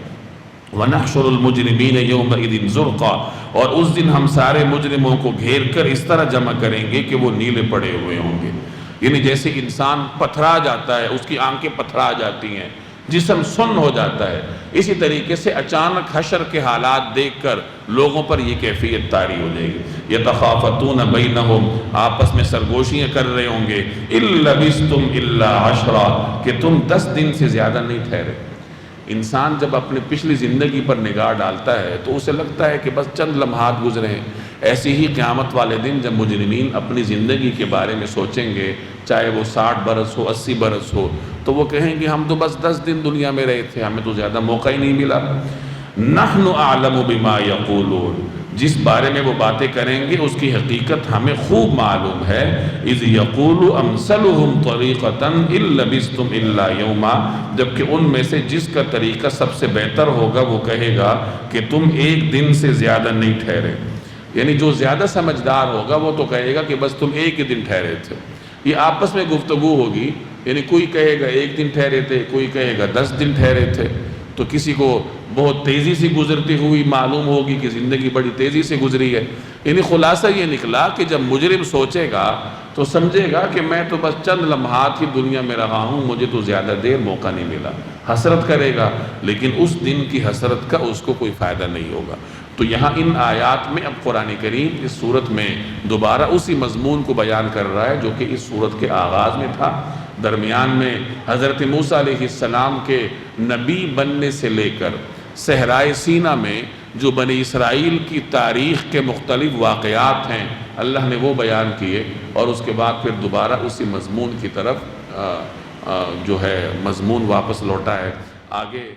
وَنَحْشُرُ الْمُجْرِمِينَ يَوْمَئِذٍ زُرْقًا اور اس دن ہم سارے مجرموں کو گھیر کر اس طرح جمع کریں گے کہ وہ نیلے پڑے ہوئے ہوں گے. یعنی جیسے انسان پتھرا جاتا ہے, اس کی آنکھیں پتھرا جاتی ہیں, جسم سن ہو جاتا ہے, اسی طریقے سے اچانک حشر کے حالات دیکھ کر لوگوں پر یہ کیفیت طاری ہو جائے گی. یتخافتون بینہم آپس میں سرگوشیاں کر رہے ہوں گے. ان لبثتم الا عشرا کہ تم 10 دن سے زیادہ نہیں ٹھہرے. انسان جب اپنے پچھلی زندگی پر نگاہ ڈالتا ہے تو اسے لگتا ہے کہ بس چند لمحات گزرے ہیں. ایسے ہی قیامت والے دن جب مجرمین اپنی زندگی کے بارے میں سوچیں گے, چاہے وہ 60 برس ہو 80 برس ہو, تو وہ کہیں گے ہم تو بس 10 دن دنیا میں رہے تھے, ہمیں تو زیادہ موقع ہی نہیں ملا. نحن اعلم بما یقولون جس بارے میں وہ باتیں کریں گے اس کی حقیقت ہمیں خوب معلوم ہے۔ اذ یقول امثلهم طریقۃ ان لبثتم الا یوما، جبکہ ان میں سے جس کا طریقہ سب سے بہتر ہوگا وہ کہے گا کہ تم ایک دن سے زیادہ نہیں ٹھہرے، یعنی جو زیادہ سمجھدار ہوگا وہ تو کہے گا کہ بس تم ایک ہی دن ٹھہرے تھے۔ یہ آپس میں گفتگو ہوگی، یعنی کوئی کہے گا ایک دن ٹھہرے تھے، کوئی کہے گا 10 دن ٹھہرے تھے، تو کسی کو بہت تیزی سے گزرتی ہوئی معلوم ہوگی کہ زندگی بڑی تیزی سے گزری ہے۔ یعنی خلاصہ یہ نکلا کہ جب مجرم سوچے گا تو سمجھے گا کہ میں تو بس چند لمحات ہی دنیا میں رہا ہوں، مجھے تو زیادہ دیر موقع نہیں ملا، حسرت کرے گا، لیکن اس دن کی حسرت کا اس کو کوئی فائدہ نہیں ہوگا۔ تو یہاں ان آیات میں اب قرآن کریم اس صورت میں دوبارہ اسی مضمون کو بیان کر رہا ہے جو کہ اس صورت کے آغاز میں تھا۔ درمیان میں حضرت موسیٰ علیہ السلام کے نبی بننے سے لے کر صحرائے سینا میں جو بنی اسرائیل کی تاریخ کے مختلف واقعات ہیں اللہ نے وہ بیان کیے، اور اس کے بعد پھر دوبارہ اسی مضمون کی طرف جو ہے مضمون واپس لوٹا ہے۔ آگے